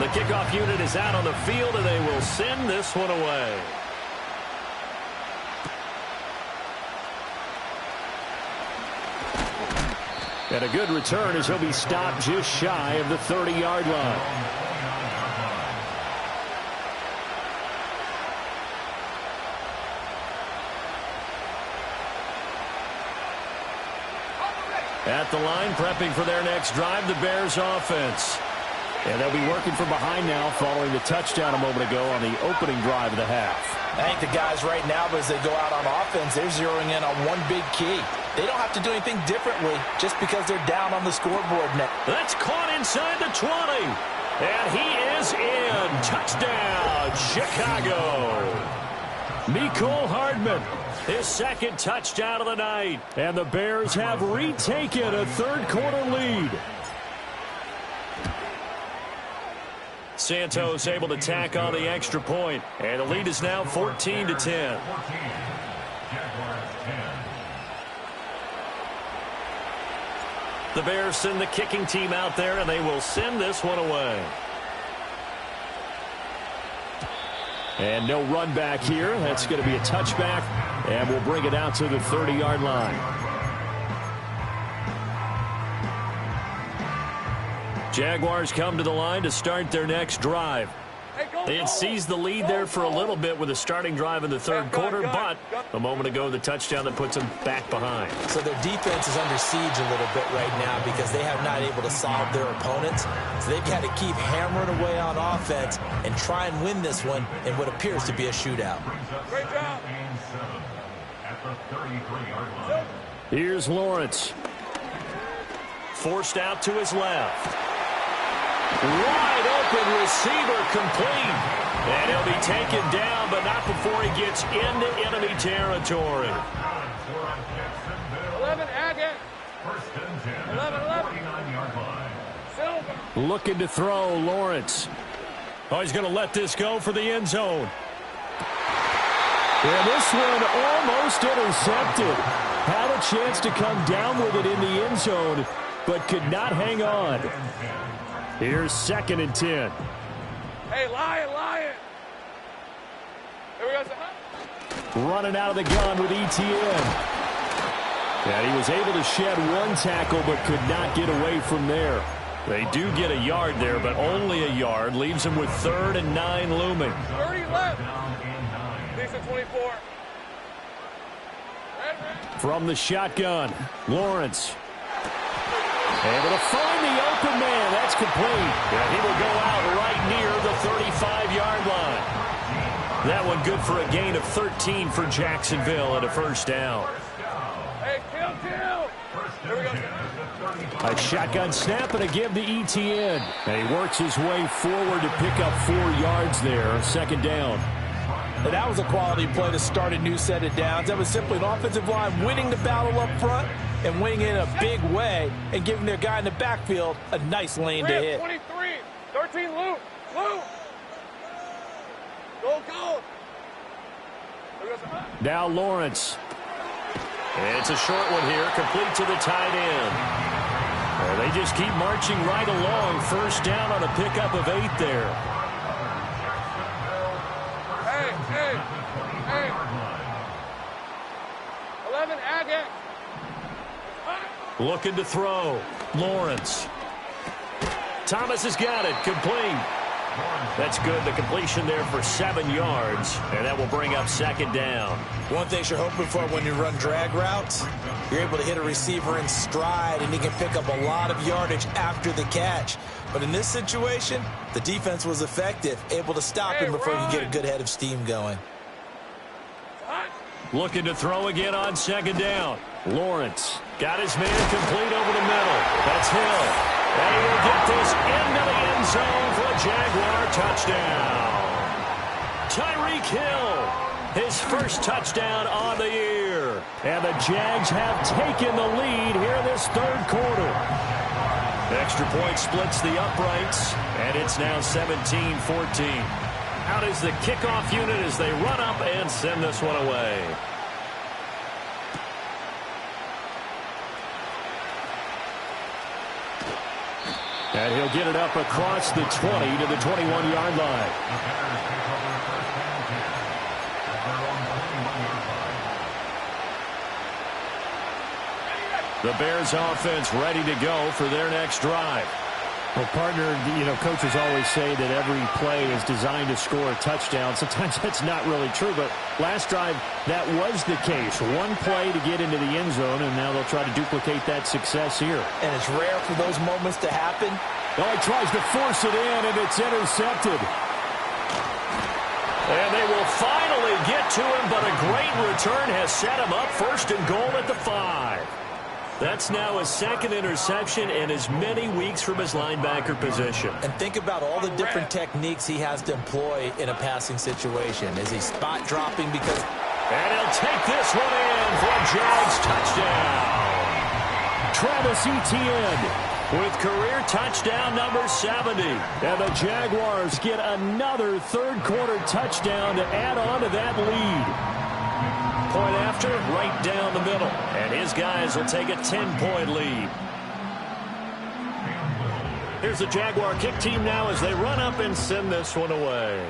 Speaker 14: The kickoff unit is out on the field, and they will send this one away. And a good return as he'll be stopped just shy of the 30-yard line. At the line, prepping for their next drive, the Bears offense. And they'll be working from behind now following the touchdown a moment ago on the opening drive of the half.
Speaker 16: I think the guys right now, as they go out on offense, they're zeroing in on one big key. They don't have to do anything differently just because they're down on the scoreboard now.
Speaker 14: That's caught inside the 20. And he is in. Touchdown, Chicago. Mecole Hardman, his second touchdown of the night. And the Bears have retaken a third-quarter lead. Santos able to tack on the extra point, and the lead is now 14-10. The Bears send the kicking team out there, and they will send this one away. And no run back here. That's going to be a touchback, and we'll bring it out to the 30-yard line. Jaguars come to the line to start their next drive. They had seized the lead there for a little bit with a starting drive in the third quarter, but a moment ago, the touchdown that puts them back behind.
Speaker 16: So their defense is under siege a little bit right now because they have not able to solve their opponents. So they've got to keep hammering away on offense and try and win this one in what appears to be a shootout.
Speaker 17: Great job.
Speaker 14: Here's Lawrence. Forced out to his left. Wide open receiver complete. And he'll be taken down, but not before he gets into enemy territory.
Speaker 17: 11, Agate. 11. Silver.
Speaker 14: Looking to throw, Lawrence. Oh, he's going to let this go for the end zone. And this one almost intercepted. Had a chance to come down with it in the end zone, but could not hang on. Here's 2nd and 10.
Speaker 17: Hey, Lion. Here we go.
Speaker 14: Running out of the gun with ETN. And he was able to shed one tackle, but could not get away from there. They do get a yard there, but only a yard. Leaves him with 3rd and 9 looming.
Speaker 17: 30 left. Decent 24.
Speaker 14: From the shotgun, Lawrence. Able to find the open man. That's complete. And he will go out right near the 35-yard line. That one good for a gain of 13 for Jacksonville and a first down.
Speaker 17: Hey, kill. Here we go.
Speaker 14: A shotgun snap and a give to ETN. And he works his way forward to pick up 4 yards there. 2nd down.
Speaker 16: And that was a quality play to start a new set of downs. That was simply an offensive line winning the battle up front and winning in a big way and giving their guy in the backfield a nice lane to hit.
Speaker 17: 23, 13, Luke. Go.
Speaker 14: Now Lawrence. It's a short one here, complete to the tight end. Well, they just keep marching right along. First down on a pickup of 8 there.
Speaker 17: Hey. 11, Agate.
Speaker 14: Looking to throw. Lawrence. Thomas has got it. Complete. That's good. The completion there for 7 yards. And that will bring up 2nd down.
Speaker 16: One thing you're hoping for when you run drag routes, you're able to hit a receiver in stride and he can pick up a lot of yardage after the catch. But in this situation, the defense was effective, able to stop him before he could get a good head of steam going.
Speaker 14: Looking to throw again on 2nd down. Lawrence got his man complete over the middle. That's Hill. And he will get this into the end zone for a Jaguar touchdown. Tyreek Hill, his first touchdown on the year. And the Jags have taken the lead here in this 3rd quarter. Extra point splits the uprights, and it's now 17-14. Out is the kickoff unit as they run up and send this one away. And he'll get it up across the 20 to the 21-yard line. The Bears offense ready to go for their next drive.
Speaker 18: Well, partner, coaches always say that every play is designed to score a touchdown. Sometimes that's not really true, but last drive, that was the case. One play to get into the end zone, and now they'll try to duplicate that success here.
Speaker 16: And it's rare for those moments to happen.
Speaker 14: Oh, he tries to force it in, and it's intercepted. And they will finally get to him, but a great return has set him up 1st and goal at the 5. That's now his 2nd interception in as many weeks from his linebacker position.
Speaker 16: And think about all the different techniques he has to employ in a passing situation. Is he spot dropping because...
Speaker 14: And he'll take this one in for a Jags touchdown. Travis Etienne with career touchdown number 70. And the Jaguars get another 3rd quarter touchdown to add on to that lead. Point after, right down the middle. And his guys will take a 10-point lead. Here's the Jaguar kick team now as they run up and send this one away.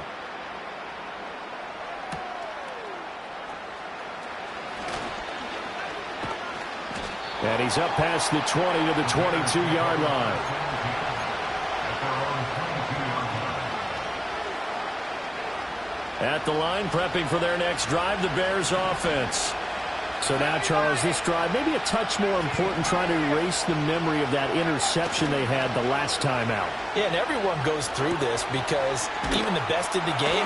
Speaker 14: And he's up past the 20 to the 22-yard line. At the line, prepping for their next drive, the Bears offense. So now, Charles, this drive, maybe a touch more important, trying to erase the memory of that interception they had the last time out.
Speaker 16: Yeah, and everyone goes through this because even the best in the game,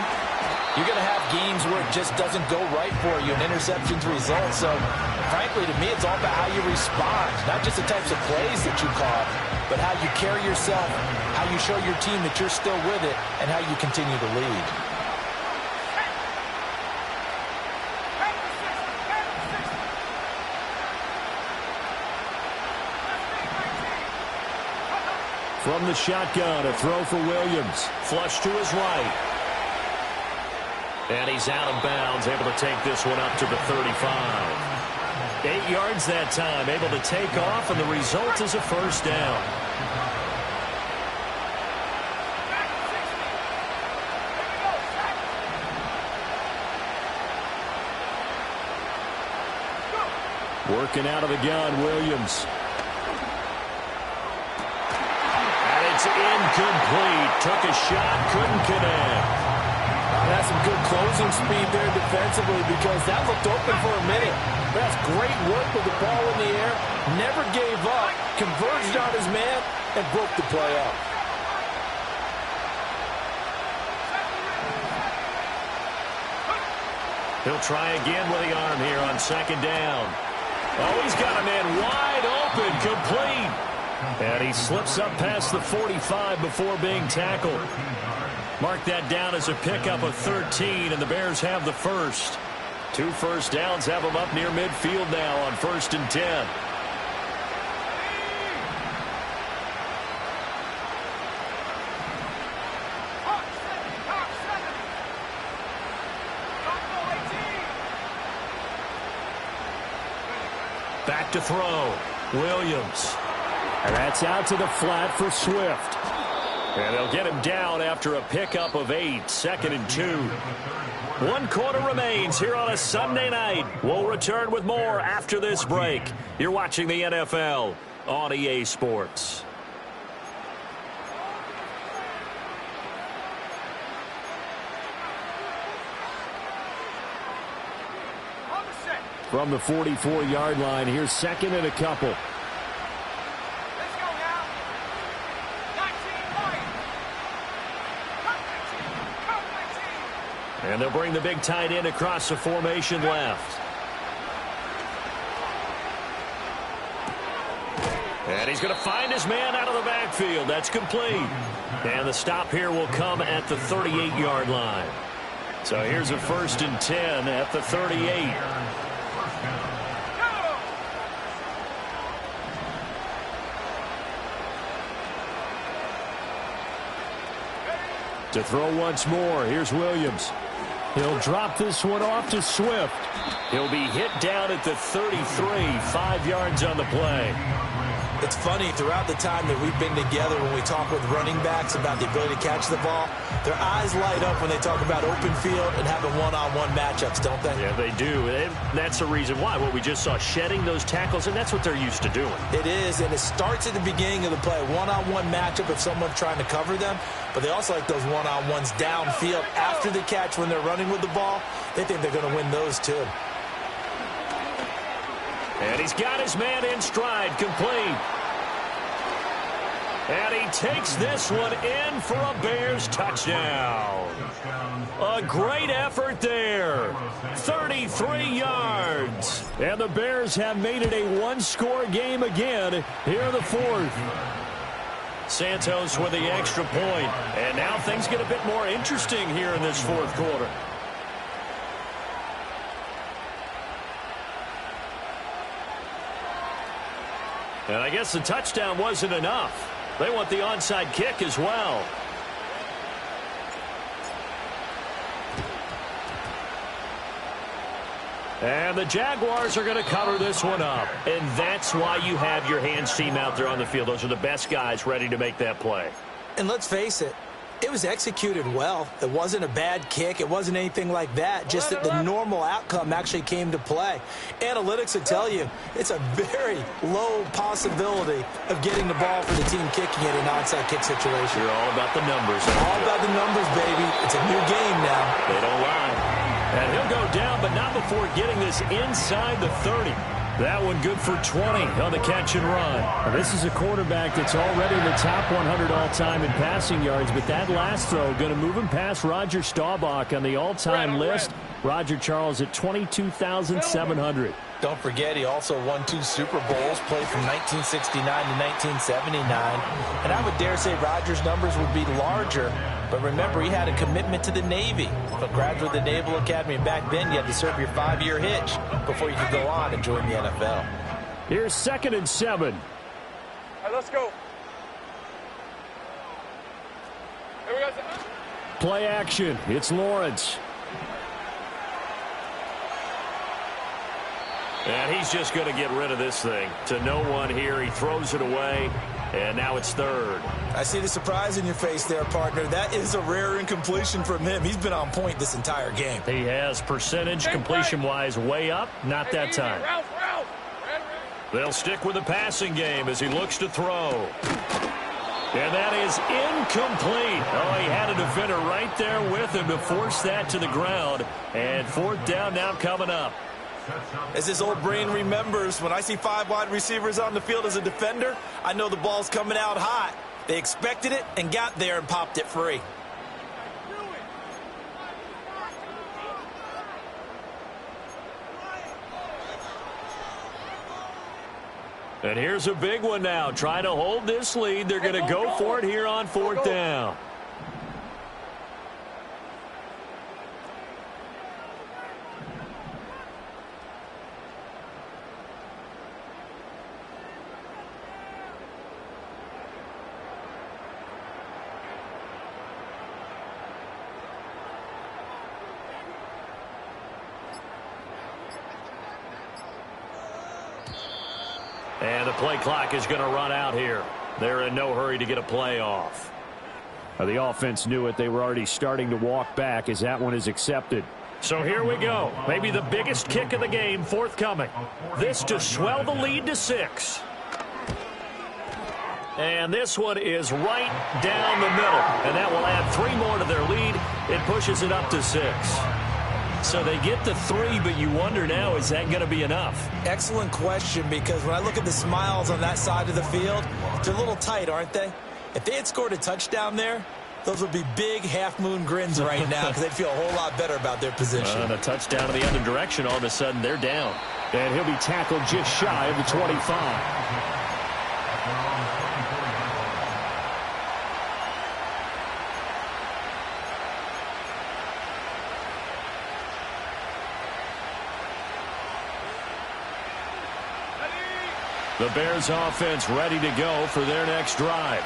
Speaker 16: you're going to have games where it just doesn't go right for you, and interceptions result. So, frankly, to me, it's all about how you respond, not just the types of plays that you call, but how you carry yourself, how you show your team that you're still with it, and how you continue to lead.
Speaker 14: From the shotgun, a throw for Williams. Flush to his right. And he's out of bounds, able to take this one up to the 35. 8 yards that time, able to take off, and the result is a first down. Working out of the gun, Williams. It's incomplete. Took a shot, couldn't connect.
Speaker 16: That's some good closing speed there defensively because that looked open for a minute. That's great work with the ball in the air. Never gave up. Converged on his man and broke the play up.
Speaker 14: He'll try again with the arm here on second down. Oh, he's got a man wide open, complete. And he slips up past the 45 before being tackled. Mark that down as a pickup of 13, and the Bears have the first. 2 first downs have them up near midfield now on 1st and 10. Back to throw. Williams. And that's out to the flat for Swift. And they'll get him down after a pickup of 8, 2nd and 2. 1 quarter remains here on a Sunday night. We'll return with more after this break. You're watching the NFL on EA Sports. From the 44-yard line, here's 2nd and a couple. And they'll bring the big tight end across the formation left. And he's going to find his man out of the backfield. That's complete. And the stop here will come at the 38-yard line. So here's a 1st and 10 at the 38. To throw once more, here's Williams. He'll drop this one off to Swift. He'll be hit down at the 33, 5 yards on the play.
Speaker 16: It's funny, throughout the time that we've been together, when we talk with running backs about the ability to catch the ball, their eyes light up when they talk about open field and having one-on-one matchups, don't they?
Speaker 14: Yeah, they do. And that's the reason why. What we just saw, shedding those tackles, and that's what they're used to doing.
Speaker 16: It is, and it starts at the beginning of the play. One-on-one matchup if someone's trying to cover them, but they also like those one-on-ones downfield after the catch when they're running with the ball. They think they're going to win those too.
Speaker 14: And he's got his man in stride, complete. And he takes this one in for a Bears touchdown. A great effort there. 33 yards. And the Bears have made it a one-score game again here in the 4th. Santos with the extra point. And now things get a bit more interesting here in this 4th quarter. And I guess the touchdown wasn't enough. They want the onside kick as well. And the Jaguars are going to cover this one up. And that's why you have your hands team out there on the field. Those are the best guys ready to make that play.
Speaker 16: And let's face it, It was executed well. It wasn't a bad kick. It wasn't anything like that. Just that the normal outcome actually came to play. Analytics would tell you it's a very low possibility of getting the ball for the team kicking it in an onside kick situation.
Speaker 14: You're all about the numbers.
Speaker 16: All about the numbers, baby. It's a new game now.
Speaker 14: They don't lie. And he'll go down, but not before getting this inside the 30. That one good for 20 on the catch and run.
Speaker 18: Now, this is a quarterback that's already in the top 100 all-time in passing yards, but that last throw going to move him past Roger Staubach on the all-time list. Roger Charles at 22,700.
Speaker 16: Don't forget, he also won 2 Super Bowls, played from 1969 to 1979. And I would dare say Rogers' numbers would be larger. But remember, he had a commitment to the Navy. A graduate of the Naval Academy. Back then, you had to serve your 5-year hitch before you could go on and join the NFL.
Speaker 18: Here's 2nd and 7.
Speaker 17: All right, let's go. Here we go.
Speaker 18: Play action. It's Lawrence.
Speaker 14: And he's just going to get rid of this thing. To no one here. He throws it away. And now it's 3rd.
Speaker 16: I see the surprise in your face there, partner. That is a rare incompletion from him. He's been on point this entire game.
Speaker 14: He has percentage completion-wise way up. Not that time. They'll stick with the passing game as he looks to throw. And that is incomplete. Oh, he had a defender right there with him to force that to the ground. And 4th down now coming up.
Speaker 16: As his old brain remembers, when I see 5 wide receivers on the field as a defender, I know the ball's coming out hot. They expected it and got there and popped it free.
Speaker 14: And here's a big one now. Trying to hold this lead. They're going to go for it here on 4th down. And the play clock is going to run out here. They're in no hurry to get a play off.
Speaker 18: The offense knew it. They were already starting to walk back as that one is accepted.
Speaker 14: So here we go. Maybe the biggest kick of the game forthcoming. This to swell the lead to 6. And this one is right down the middle. And that will add 3 more to their lead. It pushes it up to 6. So they get the 3, but you wonder now, is that going to be enough?
Speaker 16: Excellent question, because when I look at the smiles on that side of the field, they're a little tight, aren't they? If they had scored a touchdown there, those would be big half-moon grins right now because they'd feel a whole lot better about their position.
Speaker 14: And a touchdown in the other direction, all of a sudden they're down.
Speaker 18: And he'll be tackled just shy of the 25.
Speaker 14: The Bears offense ready to go for their next drive.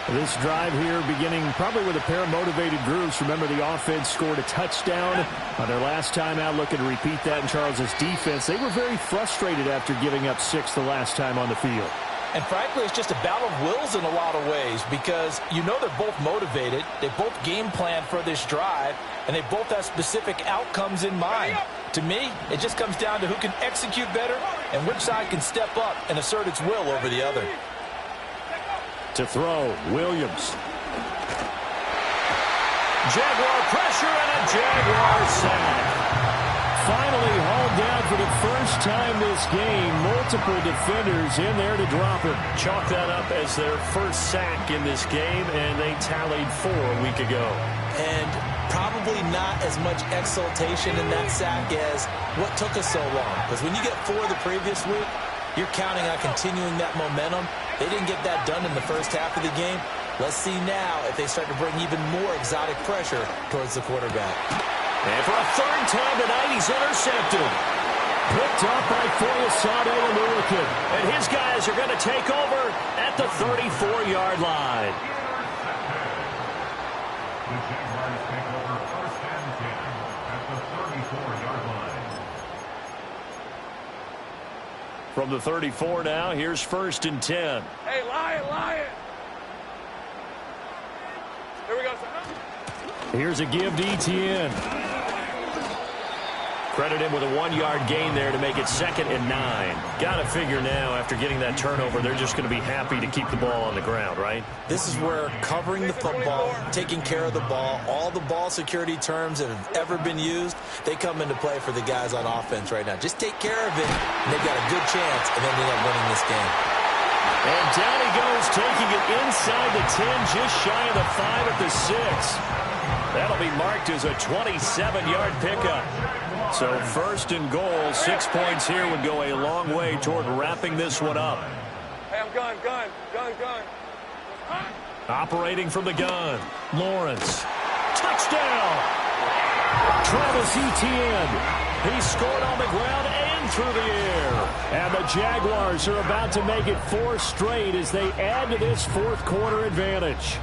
Speaker 18: This drive here beginning probably with a pair of motivated groups. Remember, the offense scored a touchdown on their last time out, looking to repeat that in Charles's defense. They were very frustrated after giving up 6 the last time on the field.
Speaker 16: And frankly, it's just a battle of wills in a lot of ways because you know they're both motivated. They both game plan for this drive, and they both have specific outcomes in mind. To me, it just comes down to who can execute better and which side can step up and assert its will over the other.
Speaker 18: To throw, Williams.
Speaker 14: Jaguar pressure and a Jaguar sack. Finally hauled down for the first time this game. Multiple defenders in there to drop it. Chalk that up as their first sack in this game, and they tallied 4 a week ago.
Speaker 16: And probably not as much exultation in that sack as what took us so long. Because when you get 4 the previous week, you're counting on continuing that momentum. They didn't get that done in the first half of the game. Let's see now if they start to bring even more exotic pressure towards the quarterback.
Speaker 14: And for a 3rd time tonight, he's intercepted. Picked up by Foyesade Oluwakin. And his guys are going to take over at the 34-yard line.
Speaker 15: The Jaguars take over 1st and 10 at the 34-yard line.
Speaker 14: From the 34 now, here's 1st and 10.
Speaker 17: Hey, Lion! Here we go.
Speaker 18: Here's a give to Etienne.
Speaker 14: Credit him with a 1-yard gain there to make it 2nd and 9. Got to figure now, after getting that turnover, they're just going to be happy to keep the ball on the ground, right?
Speaker 16: This is where covering the football, taking care of the ball, all the ball security terms that have ever been used, they come into play for the guys on offense right now. Just take care of it, and they've got a good chance of ending up winning this game.
Speaker 14: And down he goes, taking it inside the 10, just shy of the 5 at the 6. That'll be marked as a 27-yard pickup. So 1st and goal, 6 points here would go a long way toward wrapping this one up.
Speaker 17: Hey, I'm gun.
Speaker 14: Operating from the gun, Lawrence. Touchdown! Travis Etienne. He scored on the ground and through the air.
Speaker 18: And the Jaguars are about to make it 4 straight as they add to this 4th quarter advantage.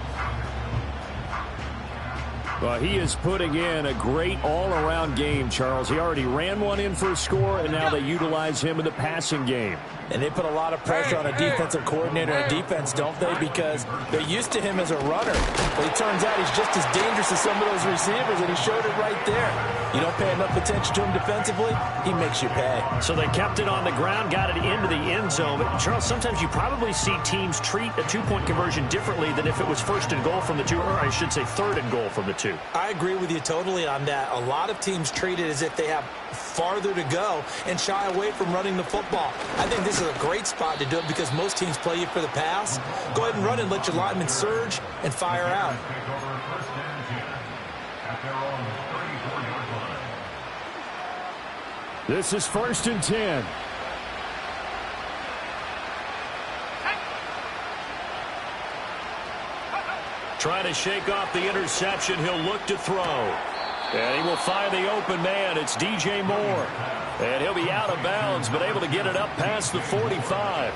Speaker 18: Well, he is putting in a great all-around game, Charles. He already ran one in for a score, and now they utilize him in the passing game.
Speaker 16: And they put a lot of pressure on a defensive coordinator and defense, don't they? Because they're used to him as a runner. But it turns out he's just as dangerous as some of those receivers, and he showed it right there. You don't pay enough attention to him defensively, he makes you pay.
Speaker 14: So they kept it on the ground, got it into the end zone. But, Charles, sometimes you probably see teams treat a 2-point conversion differently than if it was 1st and goal from the 2, or I should say 3rd and goal from the 2.
Speaker 16: I agree with you totally on that. A lot of teams treat it as if they have farther to go and shy away from running the football. I think this is a great spot to do it because most teams play you for the pass. Go ahead and run and let your linemen surge and fire out.
Speaker 18: This is 1st and 10.
Speaker 14: Trying to shake off the interception. He'll look to throw. And he will find the open man. It's DJ Moore. And he'll be out of bounds, but able to get it up past the 45.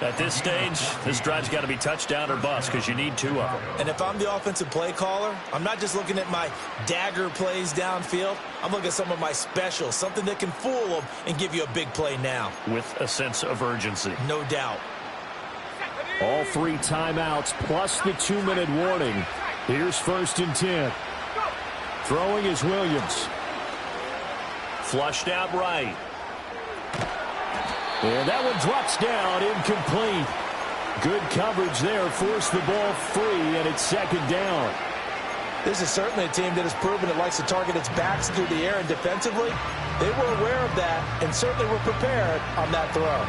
Speaker 14: At this stage, this drive's got to be touchdown or bust because you need 2 of them.
Speaker 16: And if I'm the offensive play caller, I'm not just looking at my dagger plays downfield. I'm looking at some of my specials, something that can fool them and give you a big play now.
Speaker 14: With a sense of urgency.
Speaker 16: No doubt.
Speaker 18: All 3 timeouts plus the 2-minute warning. Here's 1st and 10. Throwing is Williams.
Speaker 14: Flushed out right.
Speaker 18: And that one drops down, incomplete. Good coverage there, forced the ball free, and it's 2nd down.
Speaker 16: This is certainly a team that has proven it likes to target its backs through the air, and defensively, they were aware of that and certainly were prepared on that throw.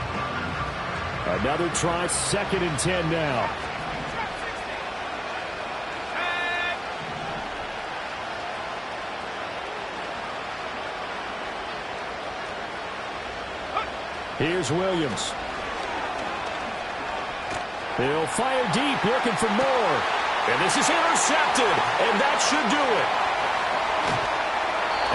Speaker 18: Another try, 2nd and 10 now. Here's Williams. He'll fire deep, looking for more.
Speaker 14: And this is intercepted, and that should do it.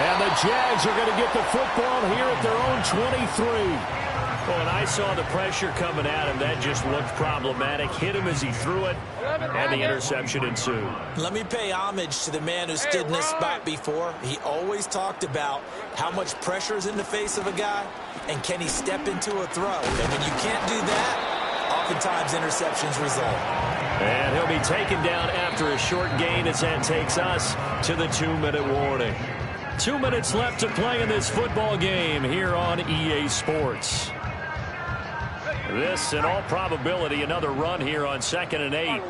Speaker 18: And the Jags are going to get the football here at their own 23.
Speaker 14: Well, when I saw the pressure coming at him, that just looked problematic. Hit him as he threw it, and the interception ensued.
Speaker 16: Let me pay homage to the man who stood in this spot before. He always talked about how much pressure is in the face of a guy, and can he step into a throw. And when you can't do that, oftentimes interceptions result.
Speaker 14: And he'll be taken down after a short gain as that takes us to the 2-minute warning. 2 minutes left to play in this football game here on EA Sports. This, in all probability, another run here on 2nd and 8.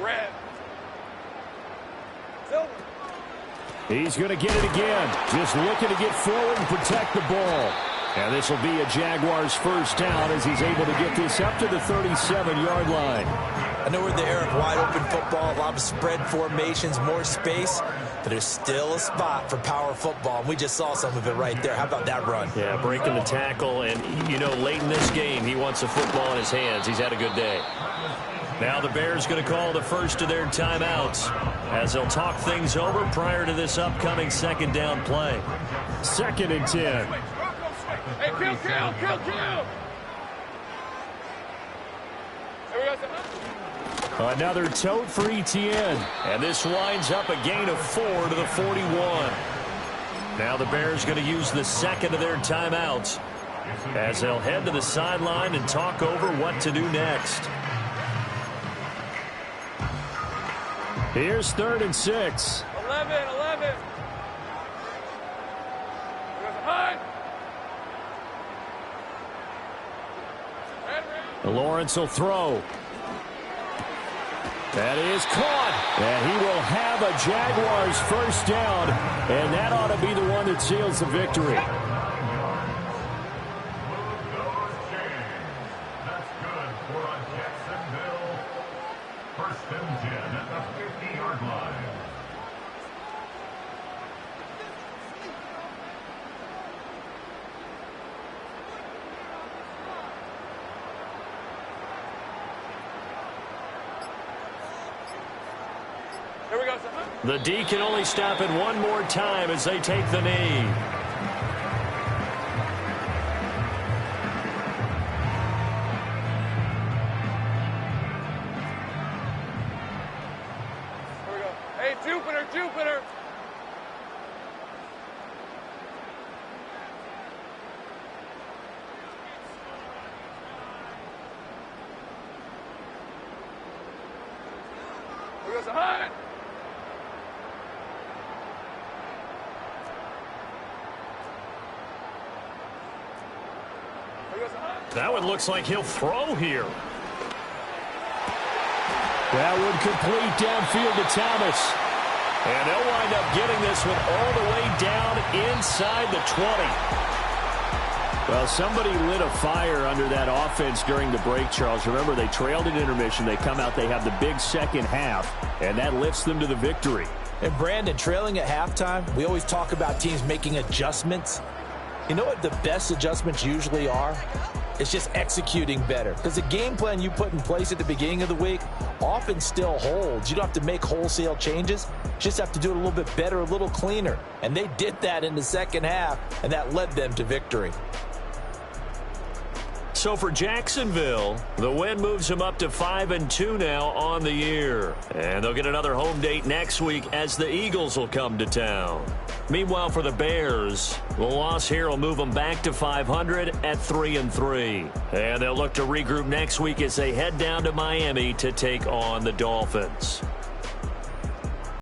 Speaker 18: He's going to get it again. Just looking to get forward and protect the ball. And this will be a Jaguars 1st down as he's able to get this up to the 37-yard line.
Speaker 16: I know we're in the era of wide-open football, a lot of spread formations, more space, but there's still a spot for power football, and we just saw some of it right there. How about that run?
Speaker 14: Yeah, breaking the tackle, and, you know, late in this game, he wants the football in his hands. He's had a good day. Now the Bears going to call the first of their timeouts as they'll talk things over prior to this upcoming 2nd down play.
Speaker 18: 2nd and 10.
Speaker 17: Hey, kill!
Speaker 18: Another tote for Etienne.
Speaker 14: And this winds up a gain of 4 to the 41. Now the Bears going to use the 2nd of their timeouts as they'll head to the sideline and talk over what to do next.
Speaker 18: Here's 3rd and 6.
Speaker 17: 11.
Speaker 18: Lawrence will throw. That is caught. And he will have a Jaguars first down. And that ought to be the one that seals the victory.
Speaker 15: That's good for a Jacksonville 1st and 10 at the 50-yard line.
Speaker 18: The D can only stop it one more time as they take the knee.
Speaker 17: Here we go. Hey, Jupiter. Here goes the hunt.
Speaker 18: That one looks like he'll throw here. That would complete downfield to Thomas. And they'll wind up getting this one all the way down inside the 20. Well, somebody lit a fire under that offense during the break, Charles. Remember, they trailed at intermission. They come out, they have the big second half, and that lifts them to the victory.
Speaker 16: And Brandon, trailing at halftime, we always talk about teams making adjustments. You know what the best adjustments usually are? It's just executing better. Because the game plan you put in place at the beginning of the week often still holds. You don't have to make wholesale changes. You just have to do it a little bit better, a little cleaner. And they did that in the second half, and that led them to victory.
Speaker 18: So for Jacksonville, the win moves them up to 5-2 now on the year. And they'll get another home date next week as the Eagles will come to town. Meanwhile, for the Bears, the loss here will move them back to 500 at 3-3. And they'll look to regroup next week as they head down to Miami to take on the Dolphins.